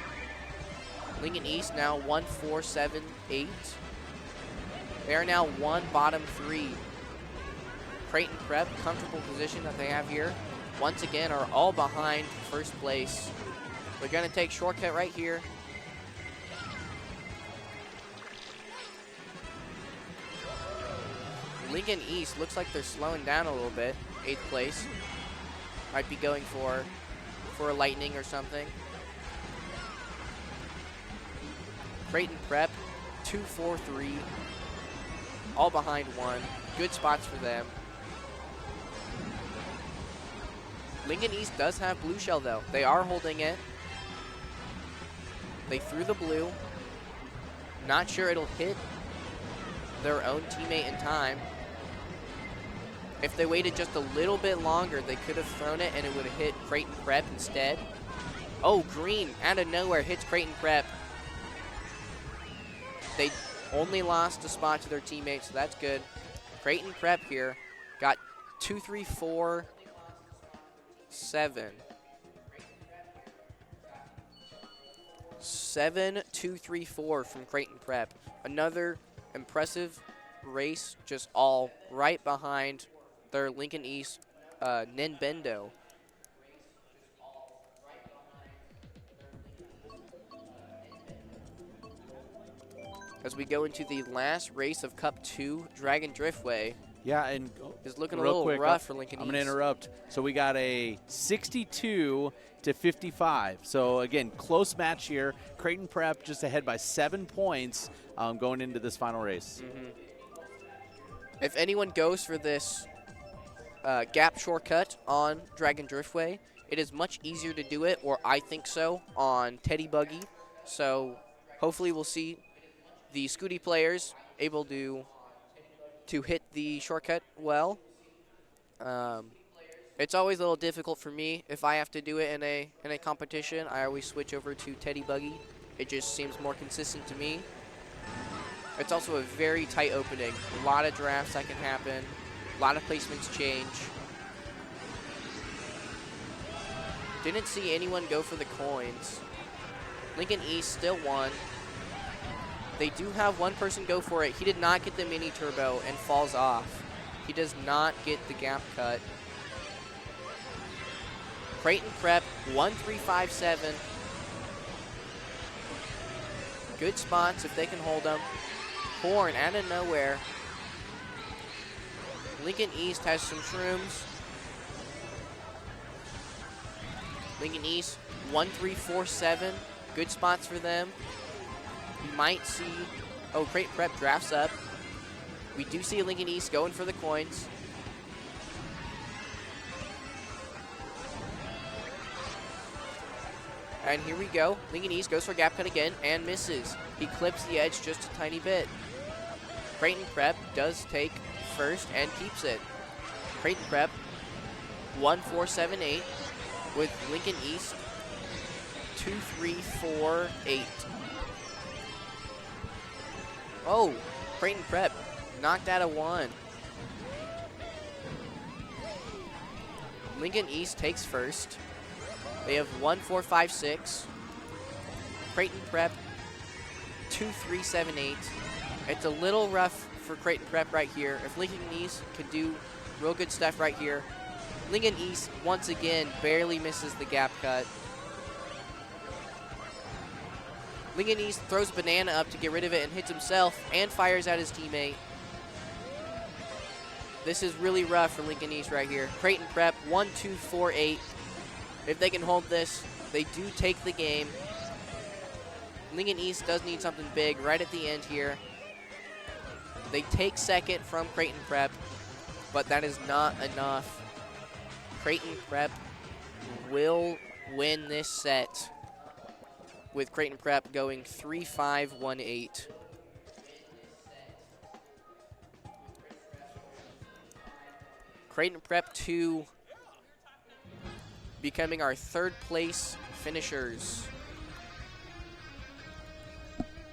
Lincoln East now 1-4-7-8. They are now 1 bottom 3. Creighton Prep, comfortable position that they have here. Once again, are all behind first place. They're going to take shortcut right here. Lincoln East looks like they're slowing down a little bit. 8th place. Might be going for a lightning or something. Creighton Prep, 2-4-3. All behind 1. Good spots for them. Lincoln East does have blue shell though. They are holding it. They threw the blue. Not sure it'll hit their own teammate in time. If they waited just a little bit longer, they could have thrown it and it would have hit Creighton Prep instead. Oh, green out of nowhere hits Creighton Prep. They only lost a spot to their teammates, so that's good. Creighton Prep here got 2, 3, 4, 7. 7, 2, 3, 4 from Creighton Prep. Another impressive race, just all right behind their Lincoln East Ninbendo. As we go into the last race of Cup 2, Dragon Driftway, Yeah, and It's looking a real little quick, rough for Lincoln I'm going to East. interrupt. So we got a 62-55. So again, close match here. Creighton Prep just ahead by 7 points going into this final race. If anyone goes for this gap shortcut on Dragon Driftway, it is much easier to do it, or I think so, on Teddy Buggy. So hopefully we'll see the Scooty players able to hit the shortcut well. It's always a little difficult for me if I have to do it in a competition. I always switch over to Teddy Buggy. It just seems more consistent to me. It's also a very tight opening. A lot of drafts that can happen. A lot of placements change. Didn't see anyone go for the coins. Lincoln East still won. They do have one person go for it. He did not get the mini turbo and falls off. He does not get the gap cut. Creighton Prep 1357. Good spots if they can hold them. Horn out of nowhere. Lincoln East has some shrooms. Lincoln East 1347. Good spots for them. We might see, Creighton Prep drafts up. We do see Lincoln East going for the coins. And here we go. Lincoln East goes for gap cut again and misses. He clips the edge just a tiny bit. Creighton Prep does take first and keeps it. Creighton Prep 1478 with Lincoln East 2348. Oh, Creighton Prep knocked out a 1. Lincoln East takes first. They have 1456. Creighton Prep 2378. It's a little rough for Creighton Prep right here. If Lincoln East could do real good stuff right here. Lincoln East once again barely misses the gap cut. Lincoln East throws a banana up to get rid of it and hits himself and fires at his teammate. This is really rough for Lincoln East right here. Creighton Prep 1248. If they can hold this, they do take the game. Lincoln East does need something big right at the end here. They take second from Creighton Prep, but that is not enough. Creighton Prep will win this set with Creighton Prep going 3-5-1-8. Creighton Prep 2 becoming our third place finishers.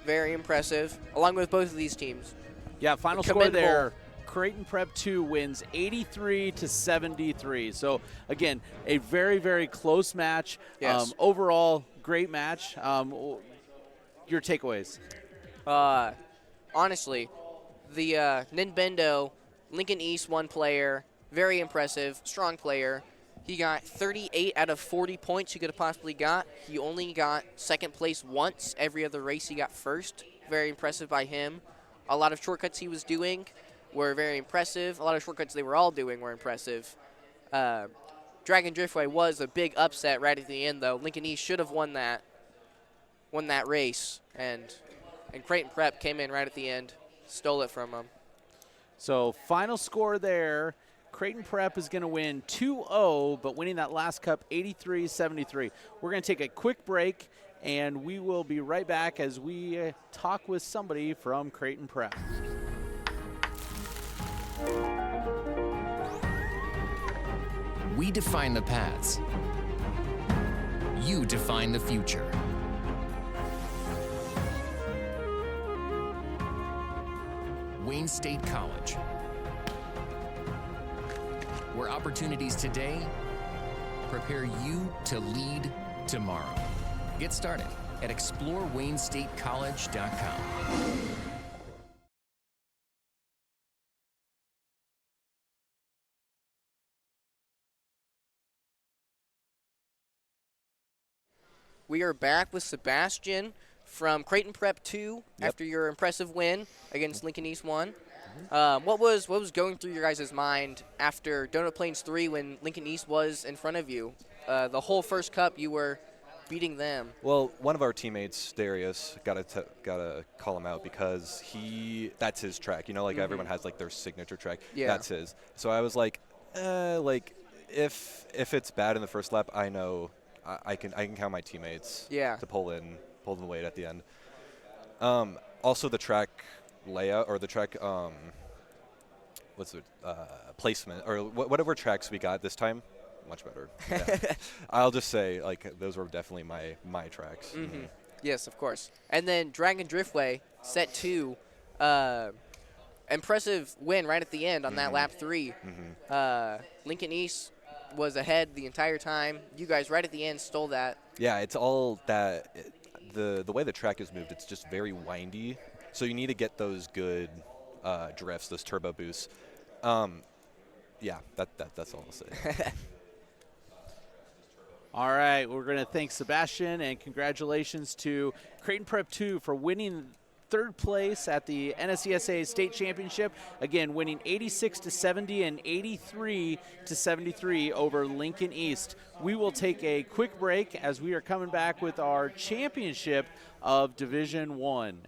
Very impressive, along with both of these teams. Yeah, final score there. Creighton Prep 2 wins 83-73. So, again, a very, very close match. Yes. Overall, great match. Your takeaways? Honestly, the Ninbendo, Lincoln East one player, very impressive, strong player. He got 38 out of 40 points he could have possibly got. He only got second place once. Every other race he got first. Very impressive by him. A lot of shortcuts he was doing were very impressive. A lot of shortcuts they were all doing were impressive. Dragon Driftway was a big upset right at the end, though. Lincoln East should have won that race, and Creighton Prep came in right at the end, stole it from him. So final score there. Creighton Prep is going to win 2-0, but winning that last cup 83-73. We're going to take a quick break, and we will be right back as we talk with somebody from Creighton Prep. We define the paths. You define the future. Wayne State College, where opportunities today prepare you to lead tomorrow. Get started at explorewaynesstatecollege.com. We are back with Sebastian from Creighton Prep 2 after your impressive win against Lincoln East 1. What was going through your guys' mind after Donut Plains 3 when Lincoln East was in front of you? The whole first cup, you were beating them. Well, one of our teammates, Darius, gotta call him out because that's his track. You know, like everyone has like their signature track. Yeah. That's his. So I was like if it's bad in the first lap, I know I can count my teammates. Yeah. To pull in the weight at the end. Also the track layout or the track placement or whatever tracks we got this time. Much better. Yeah. I'll just say, like, those were definitely my tracks. Mm-hmm. Yes, of course. And then Dragon Driftway, set 2, impressive win right at the end on that lap 3. Lincoln East was ahead the entire time. You guys right at the end stole that. Yeah, it's all that. The way the track is moved, it's just very windy. So you need to get those good drifts, those turbo boosts. Yeah, that's all I'll say. All right, we're going to thank Sebastian, and congratulations to Creighton Prep 2 for winning third place at the NSCSA State Championship. Again, winning 86-70 and 83-73 over Lincoln East. We will take a quick break as we are coming back with our championship of Division 1.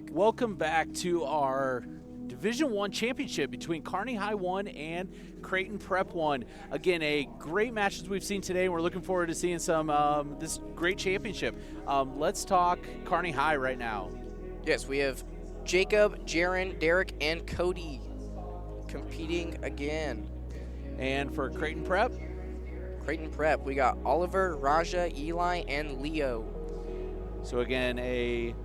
Welcome back to our Division 1 championship between Kearney High 1 and Creighton Prep 1. Again, a great match as we've seen today. We're looking forward to seeing some this great championship. Let's talk Kearney High right now. Yes, we have Jacob, Jaron, Derek, and Cody competing again. And for Creighton Prep? Creighton Prep, we got Oliver, Raja, Eli, and Leo. So again, a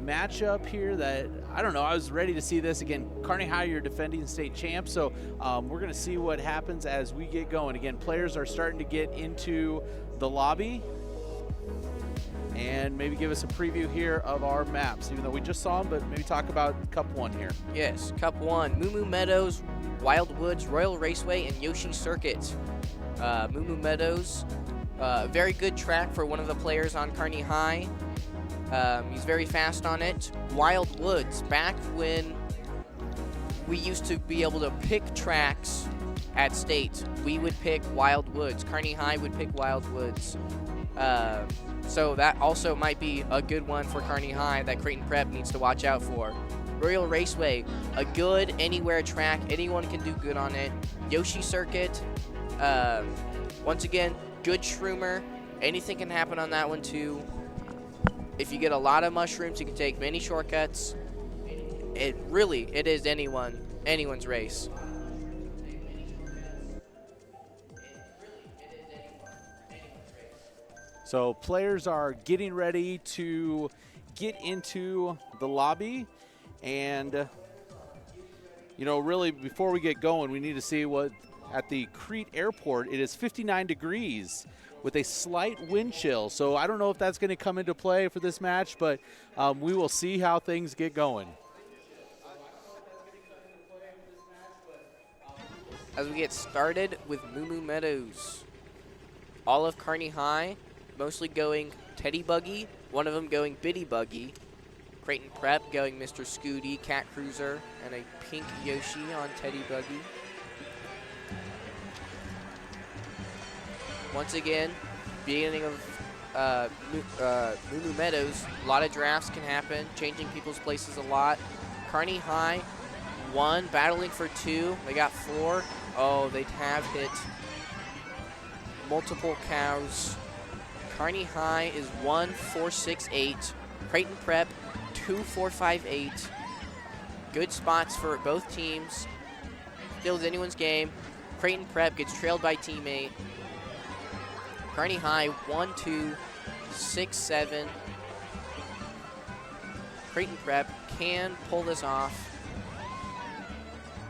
matchup here that, I don't know, I was ready to see this. Again, Kearney High, you're defending state champ, so we're going to see what happens as we get going. Again, players are starting to get into the lobby, and maybe give us a preview here of our maps, even though we just saw them, but maybe talk about Cup 1 here. Yes, Cup 1, Moo Moo Meadows, Wildwoods, Royal Raceway, and Yoshi Circuit. Moo Moo Meadows, very good track for one of the players on Kearney High. He's very fast on it. Wild Woods, back when we used to be able to pick tracks at state, we would pick Wild Woods. Kearney High would pick Wild Woods. So that also might be a good one for Kearney High that Creighton Prep needs to watch out for. Royal Raceway, a good anywhere track. Anyone can do good on it. Yoshi Circuit, once again, good shroomer. Anything can happen on that one too. If you get a lot of mushrooms, you can take many shortcuts. It is anyone's race. So players are getting ready to get into the lobby, and really before we get going, we need to see what at the Crete Airport. It is 59 degrees with a slight wind chill. So I don't know if that's going to come into play for this match, but we will see how things get going. As we get started with Moo Moo Meadows, all of Kearney High mostly going Teddy Buggy, one of them going Biddy Buggy. Creighton Prep going Mr. Scooty, Cat Cruiser, and a pink Yoshi on Teddy Buggy. Once again, beginning of Moo Moo Meadows, a lot of drafts can happen, changing people's places a lot. Kearney High, 1, battling for 2. They got 4. Oh, they have hit multiple cows. Kearney High is 1-4-6-8. Creighton Prep 2-4-5-8. Good spots for both teams. Still is anyone's game. Creighton Prep gets trailed by teammate. Kearney High 1-2-6-7. Creighton Prep can pull this off.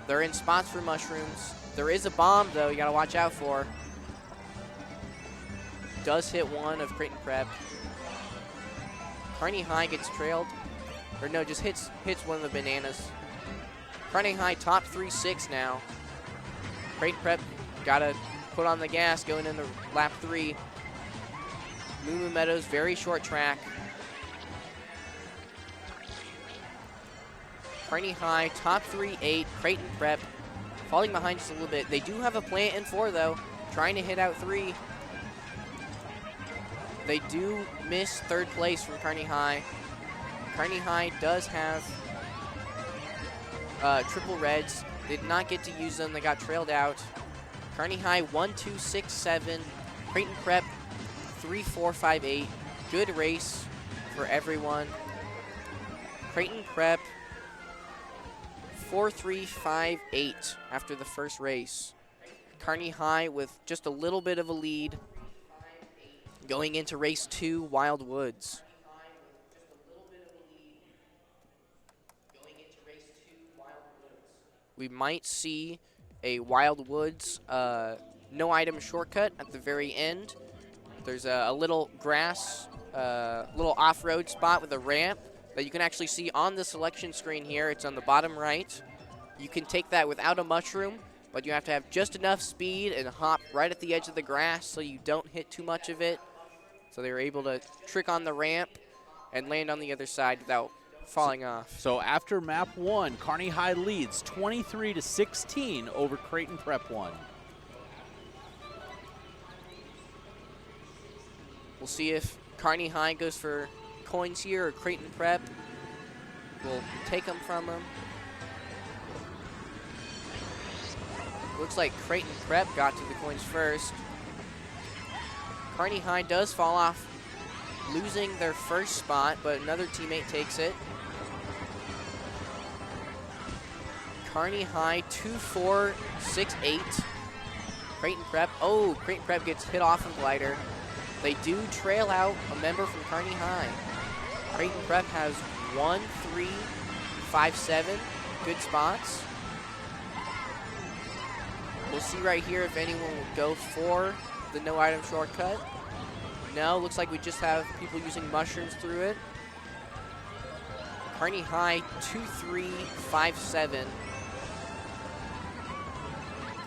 They're in spots for mushrooms. There is a bomb though you gotta watch out for. Does hit one of Creighton Prep. Kearney High gets trailed. Or no, just hits one of the bananas. Kearney High top 3-6 now. Creighton Prep gotta put on the gas going into lap 3. Moo Moo Meadows, very short track. Kearney High, top 3-8, Creighton Prep, falling behind just a little bit. They do have a plant in 4, though, trying to hit out 3. They do miss 3rd place from Kearney High. Kearney High does have triple reds. They did not get to use them. They got trailed out. Kearney High 1, 2, 6, 7. Creighton Prep 3, 4, 5, 8. Good race for everyone. Creighton Prep 4, 3, 5, 8 after the first race. Kearney High with just a little bit of a lead going into race 2, Wild Woods. We might see a Wild Woods no item shortcut at the very end. There's a little grass, little off-road spot with a ramp that you can actually see on the selection screen here. It's on the bottom right. You can take that without a mushroom, but you have to have just enough speed and hop right at the edge of the grass so you don't hit too much of it. So they were able to trick on the ramp and land on the other side without falling off. So after map 1, Kearney High leads 23-16 over Creighton Prep 1. We'll see if Kearney High goes for coins here or Creighton Prep will take them from them. Looks like Creighton Prep got to the coins first. Kearney High does fall off, losing their first spot, but another teammate takes it. Kearney High 2, 4, 6, 8. Creighton Prep, oh, Creighton Prep gets hit off a glider. They do trail out a member from Kearney High. Creighton Prep has 1, 3, 5, 7 good spots. We'll see right here if anyone will go for the no item shortcut. No, looks like we just have people using mushrooms through it. Kearney High 2, 3, 5, 7.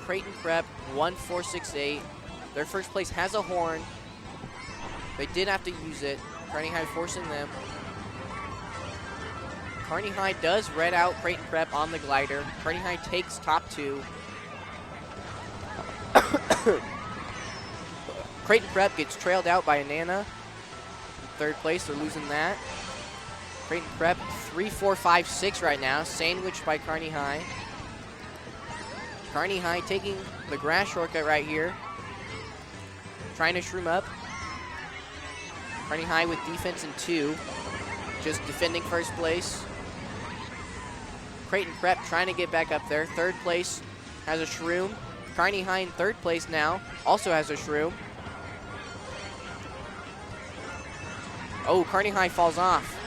Creighton Prep 1, 4, 6, 8. Their first place has a horn. They did have to use it. Kearney High forcing them. Kearney High does red out Creighton Prep on the glider. Kearney High takes top 2. Creighton Prep gets trailed out by Anana. In 3rd place, they're losing that. Creighton Prep 3, 4, 5, 6 right now, sandwiched by Kearney High. Kearney High taking the grass shortcut right here. Trying to shroom up. Kearney High with defense in 2. Just defending first place. Creighton Prep trying to get back up there. 3rd place has a shroom. Kearney High in 3rd place now. Also has a shroom. Oh, Kearney High falls off.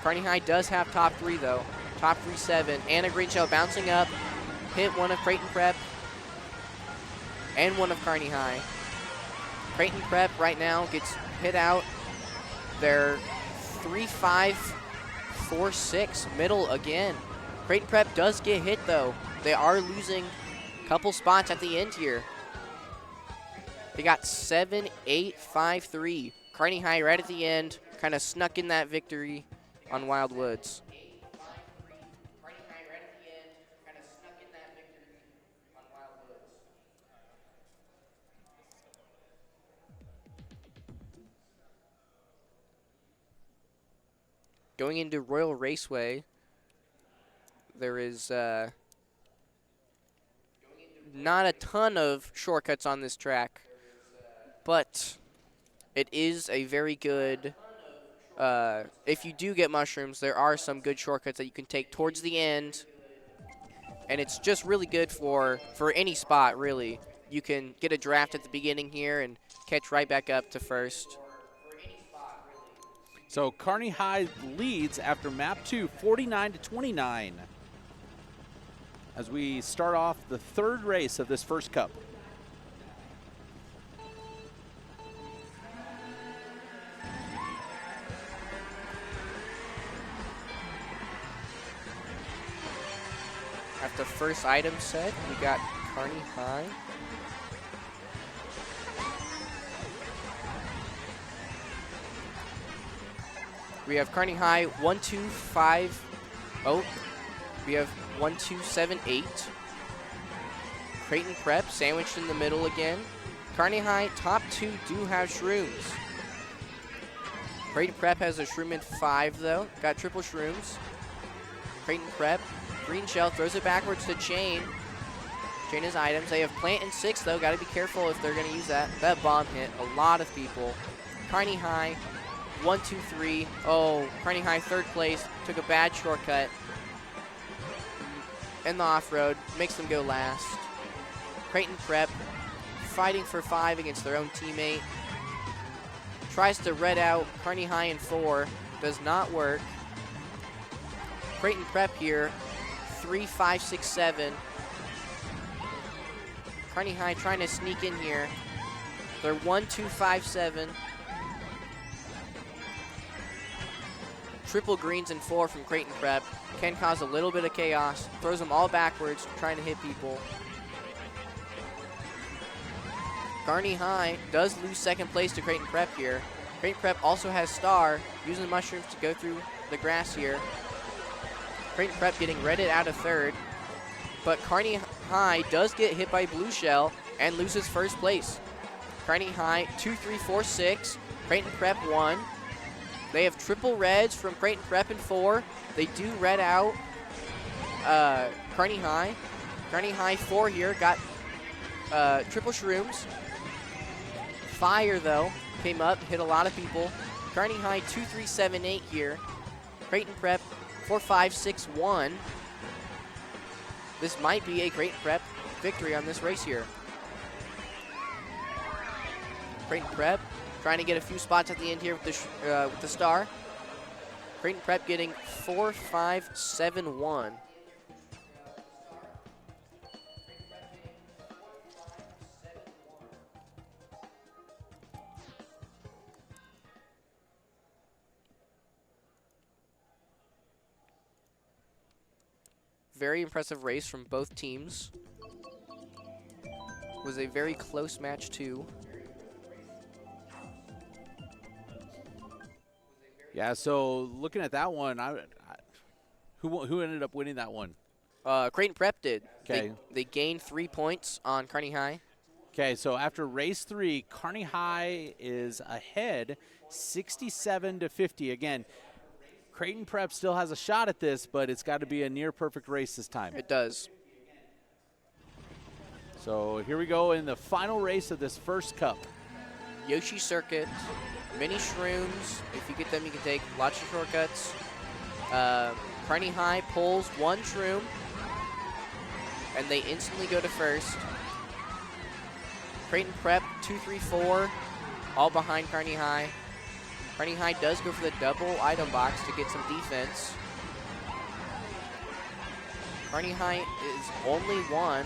Kearney High does have top 3 though. Top 3, 7. Anna Greenshell bouncing up. Hit one of Creighton Prep. And one of Kearney High. Creighton Prep right now gets hit out. They're 3, 5, 4, 6. Middle again. Creighton Prep does get hit though. They are losing a couple spots at the end here. They got 7, 8, 5, 3. Kearney High right at the end, kind of snuck in that victory on Wild Woods. Going into Royal Raceway, there is not a ton of shortcuts on this track, but it is a very good, if you do get mushrooms, there are some good shortcuts that you can take towards the end, and it's just really good for any spot, really. You can get a draft at the beginning here and catch right back up to first. So Kearney High leads after map 2, 49-29. As we start off the 3rd race of this first cup. After first item set, we got Kearney High. We have Kearney High 1, 2, 5, Oh, we have 1, 2, 7, 8. Creighton Prep sandwiched in the middle again. Kearney High, top 2 do have shrooms. Creighton Prep has a shroom in 5 though. Got triple shrooms. Creighton Prep, green shell, throws it backwards to Chain. Chain has items. They have plant in 6 though. Got to be careful if they're going to use that. That bomb hit a lot of people. Kearney High, 1, 2, 3. Oh, Kearney High, 3rd place. Took a bad shortcut. In the off-road, makes them go last. Creighton Prep, fighting for 5 against their own teammate. Tries to red out Kearney High in 4. Does not work. Creighton Prep here, 3, 5, 6, 7. Kearney High trying to sneak in here. They're 1, 2, 5, 7. Triple greens and 4 from Creighton Prep. Can cause a little bit of chaos. Throws them all backwards, trying to hit people. Kearney High does lose 2nd place to Creighton Prep here. Creighton Prep also has Star, using mushrooms to go through the grass here. Creighton Prep getting redded out of 3rd. But Kearney High does get hit by Blue Shell and loses 1st place. Kearney High, 2, 3, 4, 6. Creighton Prep 1. They have triple reds from Creighton Prep in 4. They do red out Kearney High. Kearney High 4 here, got triple shrooms. Fire though, came up, hit a lot of people. Kearney High 2, 3, 7, 8 here. Creighton Prep 4, 5, 6, 1. This might be a Creighton Prep victory on this race here. Creighton Prep trying to get a few spots at the end here with the Star. Creighton Prep getting 4, 5, 7, 1. Very impressive race from both teams. Was a very close match too. Yeah, so looking at that one, who ended up winning that one? Creighton Prep did. Okay. They gained 3 points on Kearney High. Okay, so after race 3, Kearney High is ahead 67-50. Again, Creighton Prep still has a shot at this, but it's got to be a near perfect race this time. It does. So here we go in the final race of this first cup. Yoshi Circuit, mini shrooms. If you get them, you can take lots of shortcuts. Kearney High pulls 1 shroom, and they instantly go to 1st. Creighton Prep 2, 3, 4, all behind Kearney High. Kearney High does go for the double item box to get some defense. Kearney High is only 1.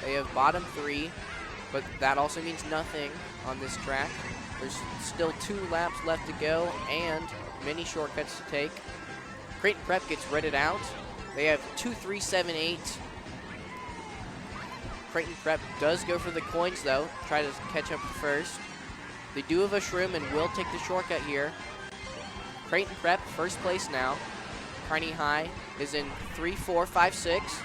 They have bottom 3, but that also means nothing on this track. There's still 2 laps left to go and many shortcuts to take. Creighton Prep gets redded out. They have 2, 3, 7, 8. Creighton Prep does go for the coins though, try to catch up to 1st. They do have a shroom and will take the shortcut here. Creighton Prep, 1st place now. Kearney High is in 3, 4, 5, 6.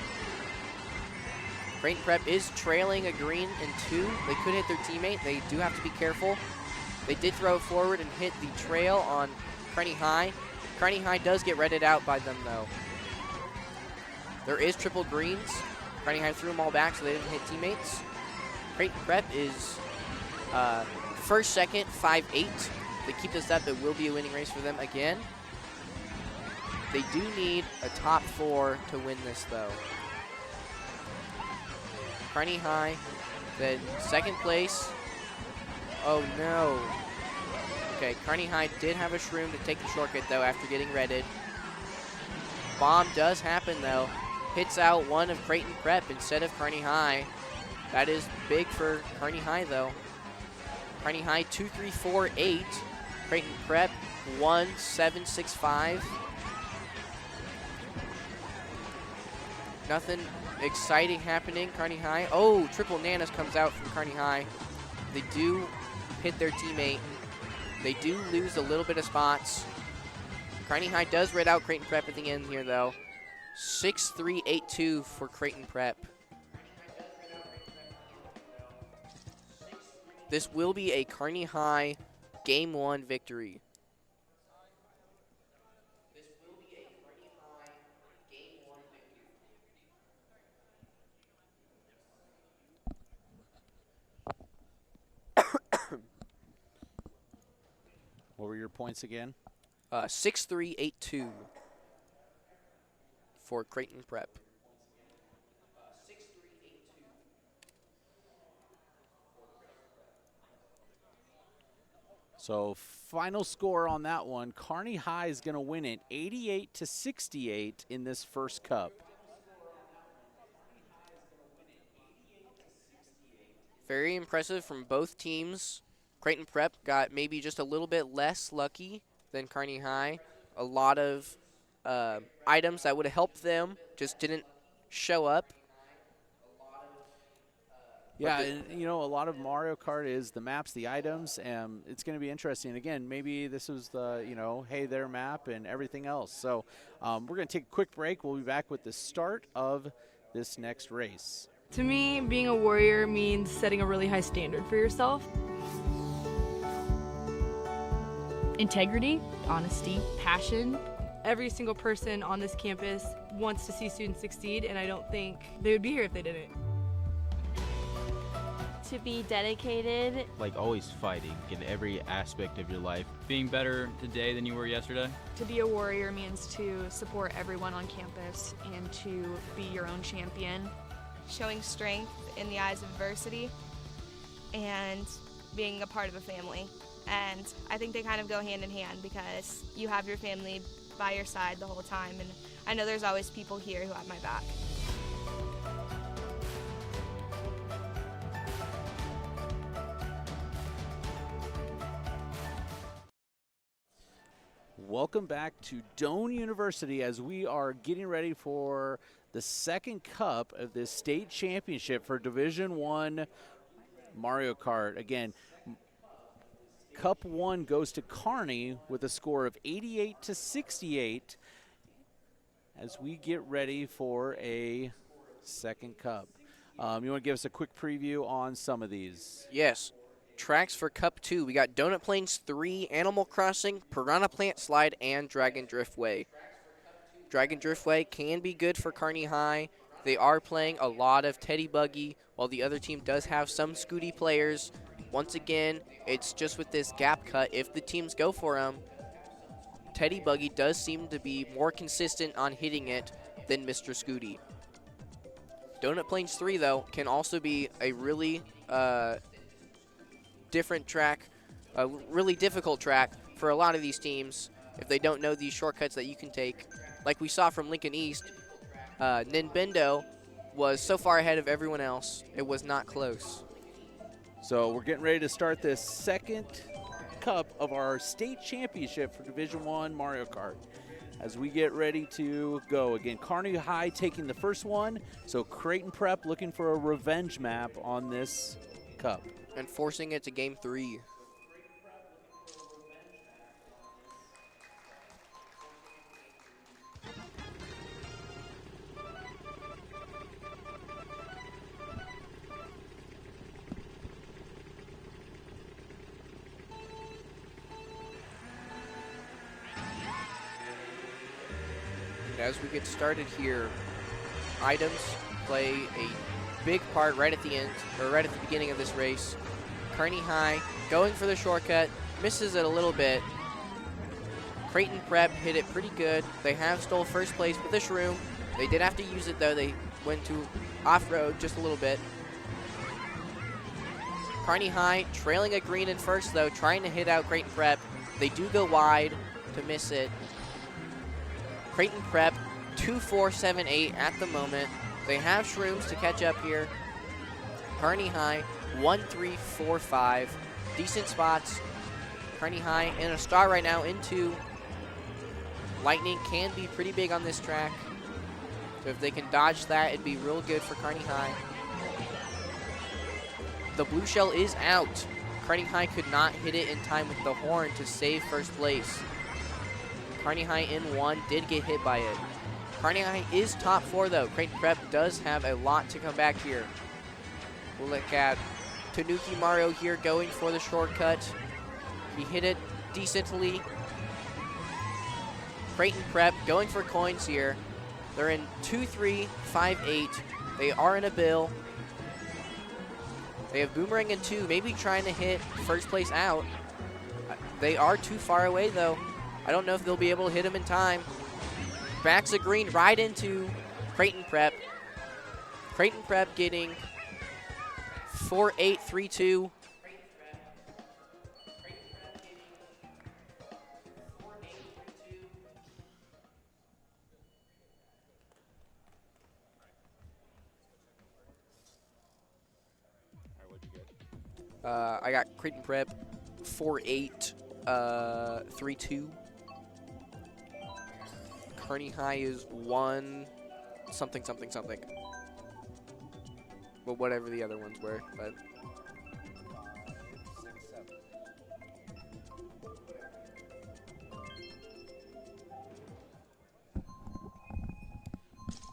Creighton Prep is trailing a green in 2. They could hit their teammate. They do have to be careful. They did throw it forward and hit the trail on Kearney High. Kearney High does get redded out by them though. There is triple greens. Kearney High threw them all back so they didn't hit teammates. Creighton Prep is 1st, 2nd, 5, 8. They keep this up, it will be a winning race for them again. They do need a top 4 to win this though. Kearney High, then 2nd place. Oh no. Okay, Kearney High did have a shroom to take the shortcut though after getting redded. Bomb does happen though. Hits out one of Creighton Prep instead of Kearney High. That is big for Kearney High though. Kearney High 2, 3, 4, 8. Creighton Prep 1, 7, 6, 5. Nothing exciting happening. Kearney High. Oh, triple nanas comes out from Kearney High. They do hit their teammate. They do lose a little bit of spots. Kearney High does red out Creighton Prep at the end here though. 6-3, 8-2 for Creighton Prep. This will be a Kearney High Game 1 victory. What were your points again? 6-3, 8-2 for Creighton Prep. So final score on that one, Kearney High is going to win it 88-68 in this first cup. Very impressive from both teams. Creighton Prep got maybe just a little bit less lucky than Kearney High. A lot of items that would have helped them just didn't show up. Yeah, and, you know, a lot of Mario Kart is the maps, the items, and it's going to be interesting. Again, maybe this was the, you know, hey, their map and everything else. So we're going to take a quick break. We'll be back with the start of this next race. To me, being a warrior means setting a really high standard for yourself. Integrity, honesty, passion. Every single person on this campus wants to see students succeed, and I don't think they would be here if they didn't. To be dedicated. Like always fighting in every aspect of your life. Being better today than you were yesterday. To be a warrior means to support everyone on campus and to be your own champion. Showing strength in the eyes of adversity and being a part of a family. And I think they kind of go hand in hand because you have your family by your side the whole time, and I know there's always people here who have my back. Welcome back to Doane University as we are getting ready for the second cup of this state championship for Division I Mario Kart. Again, Cup 1 goes to Kearney with a score of 88-68 as we get ready for a second cup. You want to give us a quick preview on some of these? Yes. Tracks for Cup 2. We got Donut Plains 3, Animal Crossing, Piranha Plant Slide, and Dragon Driftway. Dragon Driftway can be good for Kearney High. They are playing a lot of Teddy Buggy, while the other team does have some Scooty players. Once again, it's just with this gap cut. If the teams go for him, Teddy Buggy does seem to be more consistent on hitting it than Mr. Scooty. Donut Plains 3, though, can also be a really different track, a really difficult track for a lot of these teams if they don't know these shortcuts that you can take. Like we saw from Lincoln East, Ninbendo was so far ahead of everyone else, it was not close. So we're getting ready to start this second cup of our state championship for Division I Mario Kart. As we get ready to go, again, Kearney High taking the first one, so Creighton Prep looking for a revenge map on this cup. And forcing it to Game 3. As we get started here, items play a big part right at the end, or right at the beginning of this race. Kearney High going for the shortcut, misses it a little bit. Creighton Prep hit it pretty good. They have stole first place with the shroom. They did have to use it though. They went to off-road just a little bit. Kearney High trailing a green in first though, trying to hit out Creighton Prep. They do go wide to miss it. Creighton Prep 2-4-7-8 at the moment. They have shrooms to catch up here. Kearney High 1-3-4-5. Decent spots. Kearney High in a star right now into lightning. Can be pretty big on this track. So if they can dodge that, it'd be real good for Kearney High. The blue shell is out. Kearney High could not hit it in time with the horn to save first place. Kearney High in one, did get hit by it. Kearney High is top 4 though. Creighton Prep does have a lot to come back here. We'll look at Tanuki Mario here going for the shortcut. He hit it decently. Creighton Prep going for coins here. They're in 2-3, 5-8. They are in a bill. They have Boomerang in 2, maybe trying to hit first place out. They are too far away though. I don't know if they'll be able to hit him in time. Backs a green right into Creighton Prep. Creighton Prep getting 4-8, 3-2. I got Creighton Prep 4-8, 3-2. Kearney High is 1 something something something. Well, whatever the other ones were, but.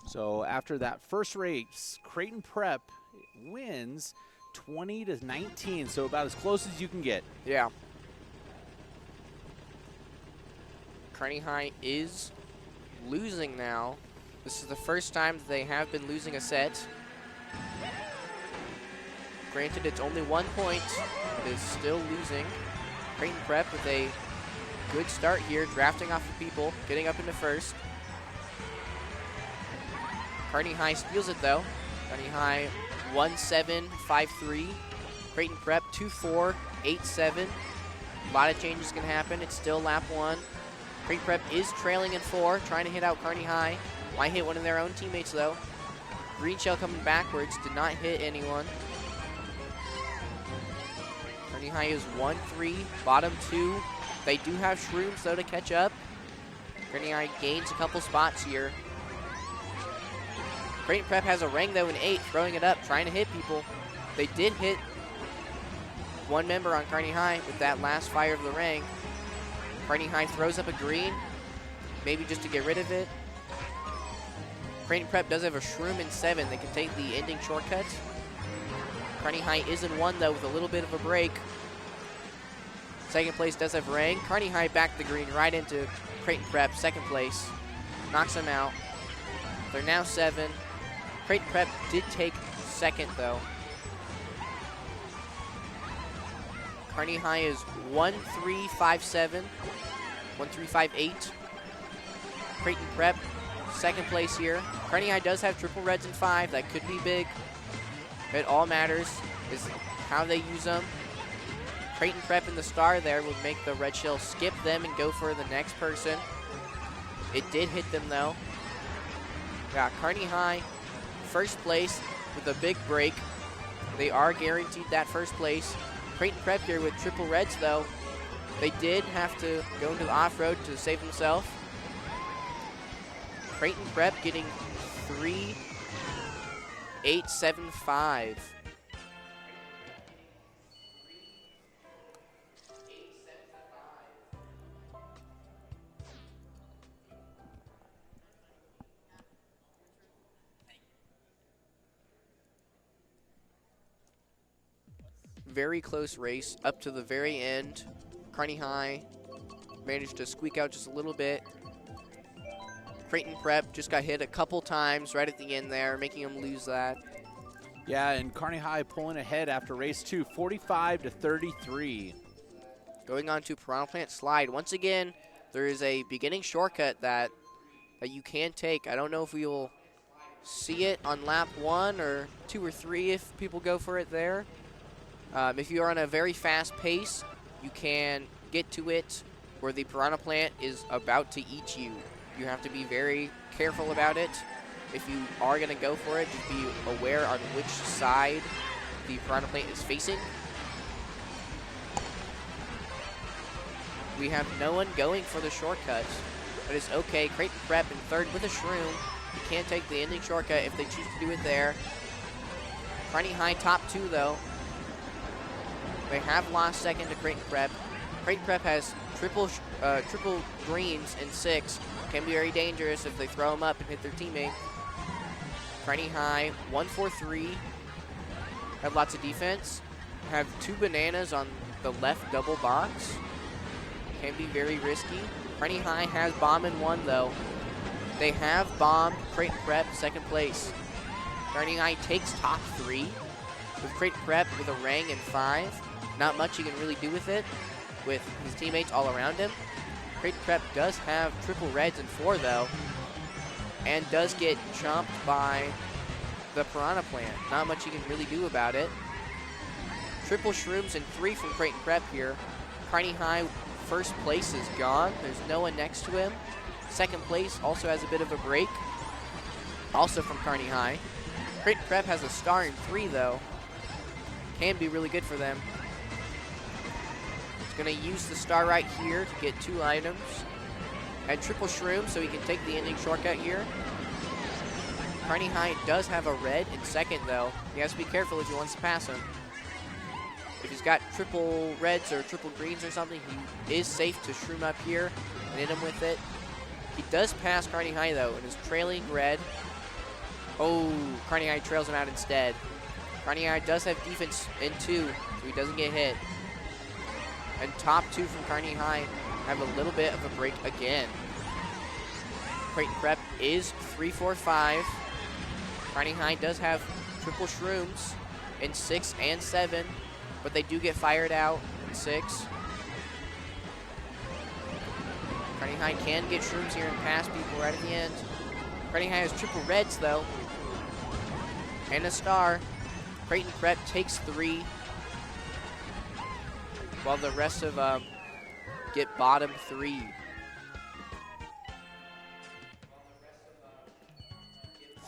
So after that first race, Creighton Prep wins 20-19, so about as close as you can get. Yeah. Kearney High is losing now. This is the first time that they have been losing a set. Granted, it's only 1 point, but it's still losing. Creighton Prep with a good start here, drafting off of people, getting up into first. Kearney High steals it though. Kearney High 1-7, 5-3. Creighton Prep 2-4, 8-7. A lot of changes can happen. It's still lap 1. Creighton Prep is trailing in 4, trying to hit out Kearney High. Might hit one of their own teammates though. Green shell coming backwards, did not hit anyone. Kearney High is 1-3, bottom 2. They do have shrooms though to catch up. Kearney High gains a couple spots here. Creighton Prep has a ring though in 8, throwing it up, trying to hit people. They did hit one member on Kearney High with that last fire of the ring. Kearney High throws up a green, maybe just to get rid of it. Creighton Prep does have a shroom in 7. They can take the ending shortcut. Kearney High is in 1 though with a little bit of a break. Second place does have ring. Kearney High backed the green right into Creighton Prep, second place. Knocks them out. They're now 7. Creighton Prep did take second though. Kearney High is 1-3-5-7, 1-3-5-8. Creighton Prep, second place here. Kearney High does have triple reds in 5. That could be big. It all matters is how they use them. Creighton Prep in the star there would make the red shell skip them and go for the next person. It did hit them though. Yeah, Kearney High, first place with a big break. They are guaranteed that first place. Creighton Prep here with triple reds though. They did have to go into the off-road to save themselves. Creighton Prep getting 3-8-7-5. Very close race up to the very end. Kearney High managed to squeak out just a little bit. Creighton Prep just got hit a couple times right at the end there, making them lose that. Yeah, and Kearney High pulling ahead after race 2, 45-33. Going on to Piranha Plant Slide. Once again, there is a beginning shortcut that you can take. I don't know if we will see it on lap 1 or 2 or 3 if people go for it there. If you are on a very fast pace, you can get to it where the Piranha Plant is about to eat you. You have to be very careful about it. If you are going to go for it, just be aware on which side the Piranha Plant is facing. We have no one going for the shortcut, but it's okay. Creighton Prep in 3rd with a shroom. You can take the ending shortcut if they choose to do it there. Kearney High top 2 though. They have lost second to Creighton Prep. Creighton Prep has triple greens in 6. Can be very dangerous if they throw them up and hit their teammate. Kearney High, 1-4-3. Have lots of defense. Have 2 bananas on the left double box. Can be very risky. Kearney High has bomb in 1 though. They have bombed Creighton Prep, 2nd place. Kearney High takes top 3 with Creighton Prep with a rang in 5. Not much he can really do with it with his teammates all around him. Creighton Prep does have triple reds in 4 though, and does get chomped by the Piranha Plant. Not much he can really do about it. Triple shrooms in 3 from Creighton Prep here. Kearney High, 1st place is gone. There's no one next to him. 2nd place also has a bit of a break, also from Kearney High. Creighton Prep has a star in 3 though. Can be really good for them. He's gonna use the star right here to get 2 items. And triple shroom so he can take the ending shortcut here. Kearney High does have a red in 2nd though. He has to be careful if he wants to pass him. If he's got triple reds or triple greens or something, he is safe to shroom up here and hit him with it. He does pass Kearney High though and is trailing red. Oh, Kearney High trails him out instead. Kearney High does have defense in 2, so he doesn't get hit. And top 2 from Kearney High have a little bit of a break again. Creighton Prep is 3-4-5. Kearney High does have triple shrooms in 6 and 7, but they do get fired out in 6. Kearney High can get shrooms here and pass people right at the end. Kearney High has triple reds though, and a star. Creighton Prep takes 3, while the rest of get bottom 3.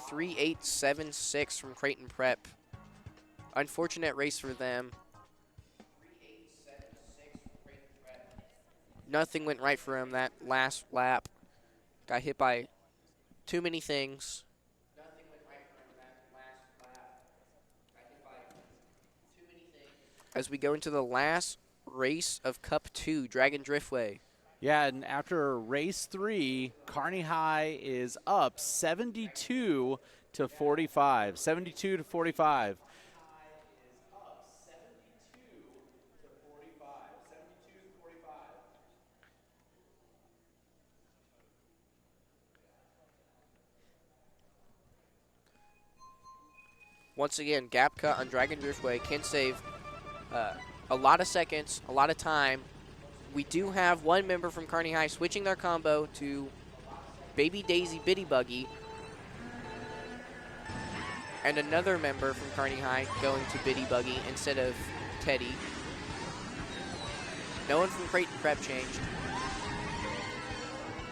Three, 8, 7, 6 from Creighton Prep. Unfortunate race for them. Nothing went right for him that last lap. Got hit by too many things. As we go into the last race of Cup 2, Dragon Driftway. Yeah, and after race 3, Kearney High is up 72 to 45. 72 to 45. Once again, gap cut on Dragon Driftway can save a lot of seconds, a lot of time. We do have one member from Kearney High switching their combo to Baby Daisy Bitty Buggy, and another member from Kearney High going to Bitty Buggy instead of Teddy. No one from Creighton Prep changed.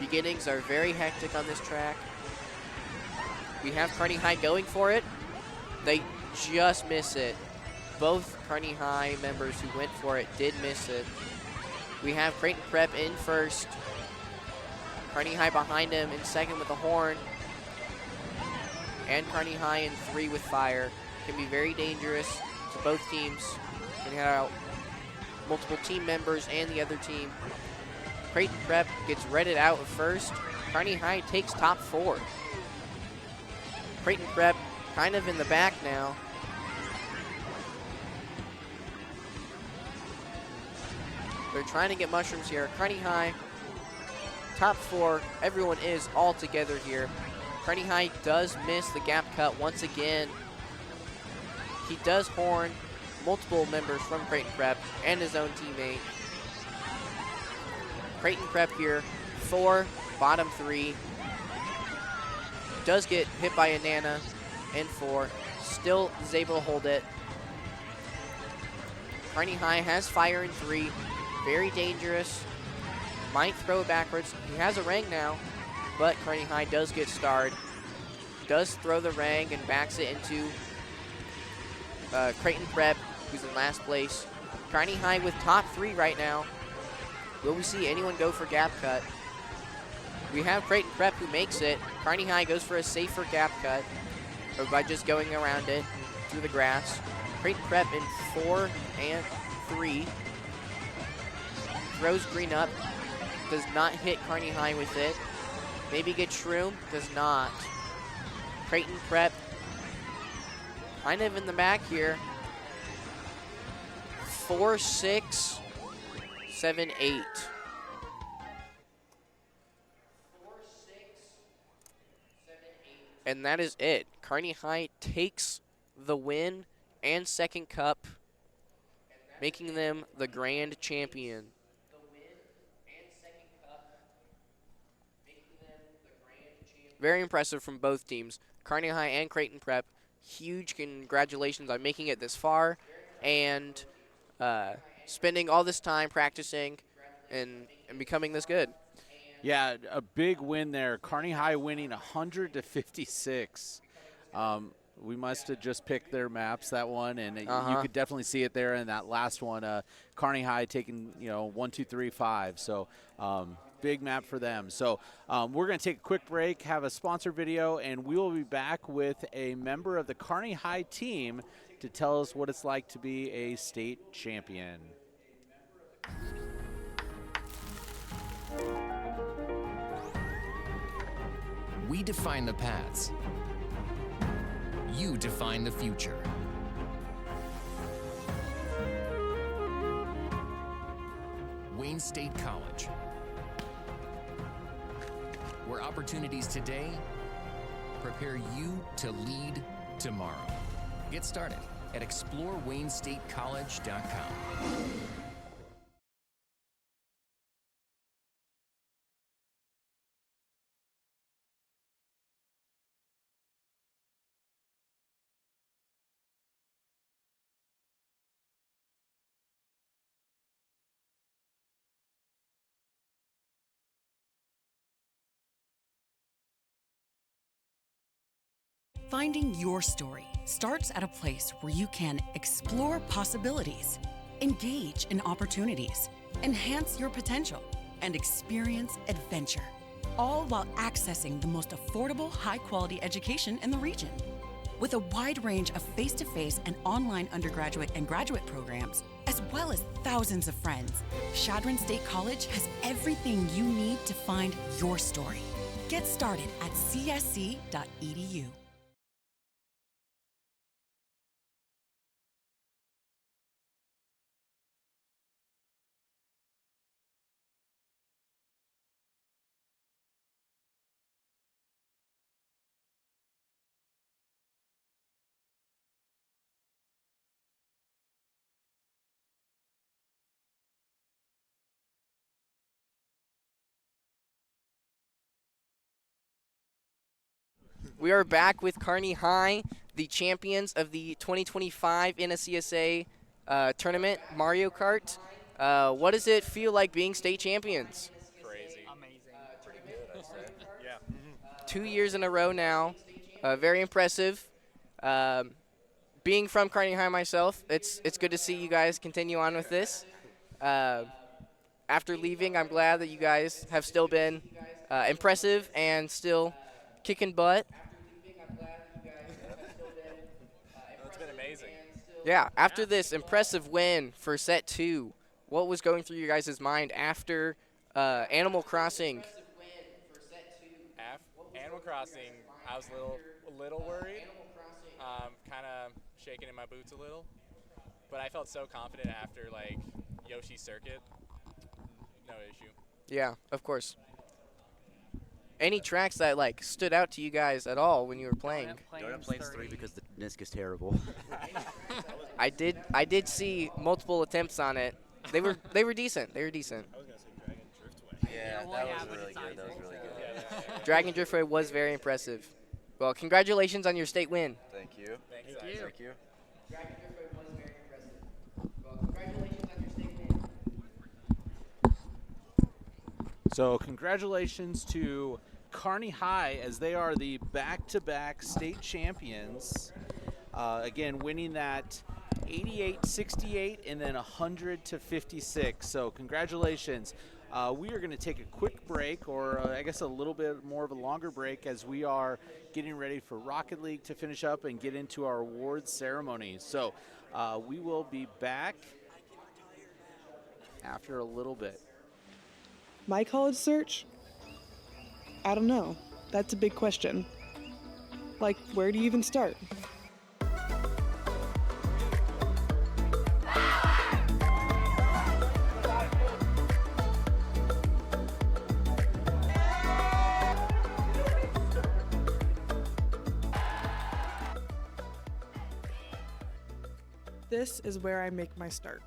Beginnings are very hectic on this track. We have Kearney High going for it. They just miss it. Both Kearney High members who went for it did miss it. We have Creighton Prep in 1st. Kearney High behind him in 2nd with a horn. And Kearney High in 3 with fire. Can be very dangerous to both teams. Can hit out multiple team members and the other team. Creighton Prep gets redded out of 1st. Kearney High takes top 4. Creighton Prep kind of in the back now. They're trying to get mushrooms here. Kearney High, top 4. Everyone is all together here. Kearney High does miss the gap cut once again. He does horn multiple members from Creighton Prep and his own teammate. Creighton Prep here, 4, bottom 3. Does get hit by a Nana in 4. Still is able to hold it. Kearney High has fire in 3. Very dangerous. Might throw it backwards. He has a rang now, but Kearney High does get starred. Does throw the rang and backs it into Creighton Prep, who's in last place. Kearney High with top 3 right now. Will we see anyone go for gap cut? We have Creighton Prep who makes it. Kearney High goes for a safer gap cut by just going around it through the grass. Creighton Prep in 4 and 3. Throws green up. Does not hit Kearney High with it. Maybe get Shroom. Does not. Creighton Prep kind of in the back here. 4, 6, 7, 8. And that is it. Kearney High takes the win and second cup, making them the grand champion. Very impressive from both teams, Kearney High and Creighton Prep. Huge congratulations on making it this far and spending all this time practicing and becoming this good. Yeah, a big win there. Kearney High winning 100-56. We must have just picked their maps, that one, and you could definitely see it there in that last one. Kearney High taking, 1, 2, 3, 5. So big map for them. So we're going to take a quick break, have a sponsor video, and we will be back with a member of the Kearney High team to tell us what it's like to be a state champion. We define the paths. You define the future. Wayne State College, where opportunities today prepare you to lead tomorrow. Get started at explorewaynesstatecollege.com. Finding your story starts at a place where you can explore possibilities, engage in opportunities, enhance your potential, and experience adventure, all while accessing the most affordable, high-quality education in the region. With a wide range of face-to-face and online undergraduate and graduate programs, as well as thousands of friends, Chadron State College has everything you need to find your story. Get started at csc.edu. We are back with Kearney High, the champions of the 2025 NSCSA tournament, Mario Kart. What does it feel like being state champions? Crazy. Amazing. Pretty good, I'd say. Yeah. 2 years in a row now. Very impressive. Being from Kearney High myself, it's good to see you guys continue on with this. After leaving, I'm glad that you guys have still been impressive and still kicking butt. It's been amazing. Yeah, after this impressive win for set 2, what was going through your guys' mind after Animal Crossing? Animal Crossing, I was a little worried, kind of shaking in my boots a little, but I felt so confident after Yoshi's Circuit. No issue. Yeah, of course. Any tracks that stood out to you guys at all when you were playing? Doane Plains 3 because the disc is terrible. I did see multiple attempts on it. They were decent. They were decent. I was gonna say Dragon Driftway. Yeah, that was really good. That was really good. Dragon Driftway was very impressive. Well, congratulations on your state win. Thank you. Thank you. Thank you. Dragon Driftway was very impressive. Well, congratulations on your state win. So congratulations to Kearney High as they are the back-to-back state champions. Again, winning that 88-68 and then 100-56. So congratulations. We are going to take a quick break, or I guess a little bit more of a longer break, as we are getting ready for Rocket League to finish up and get into our awards ceremony. So we will be back after a little bit. My college search? I don't know. That's a big question. Like, where do you even start? This is where I make my start.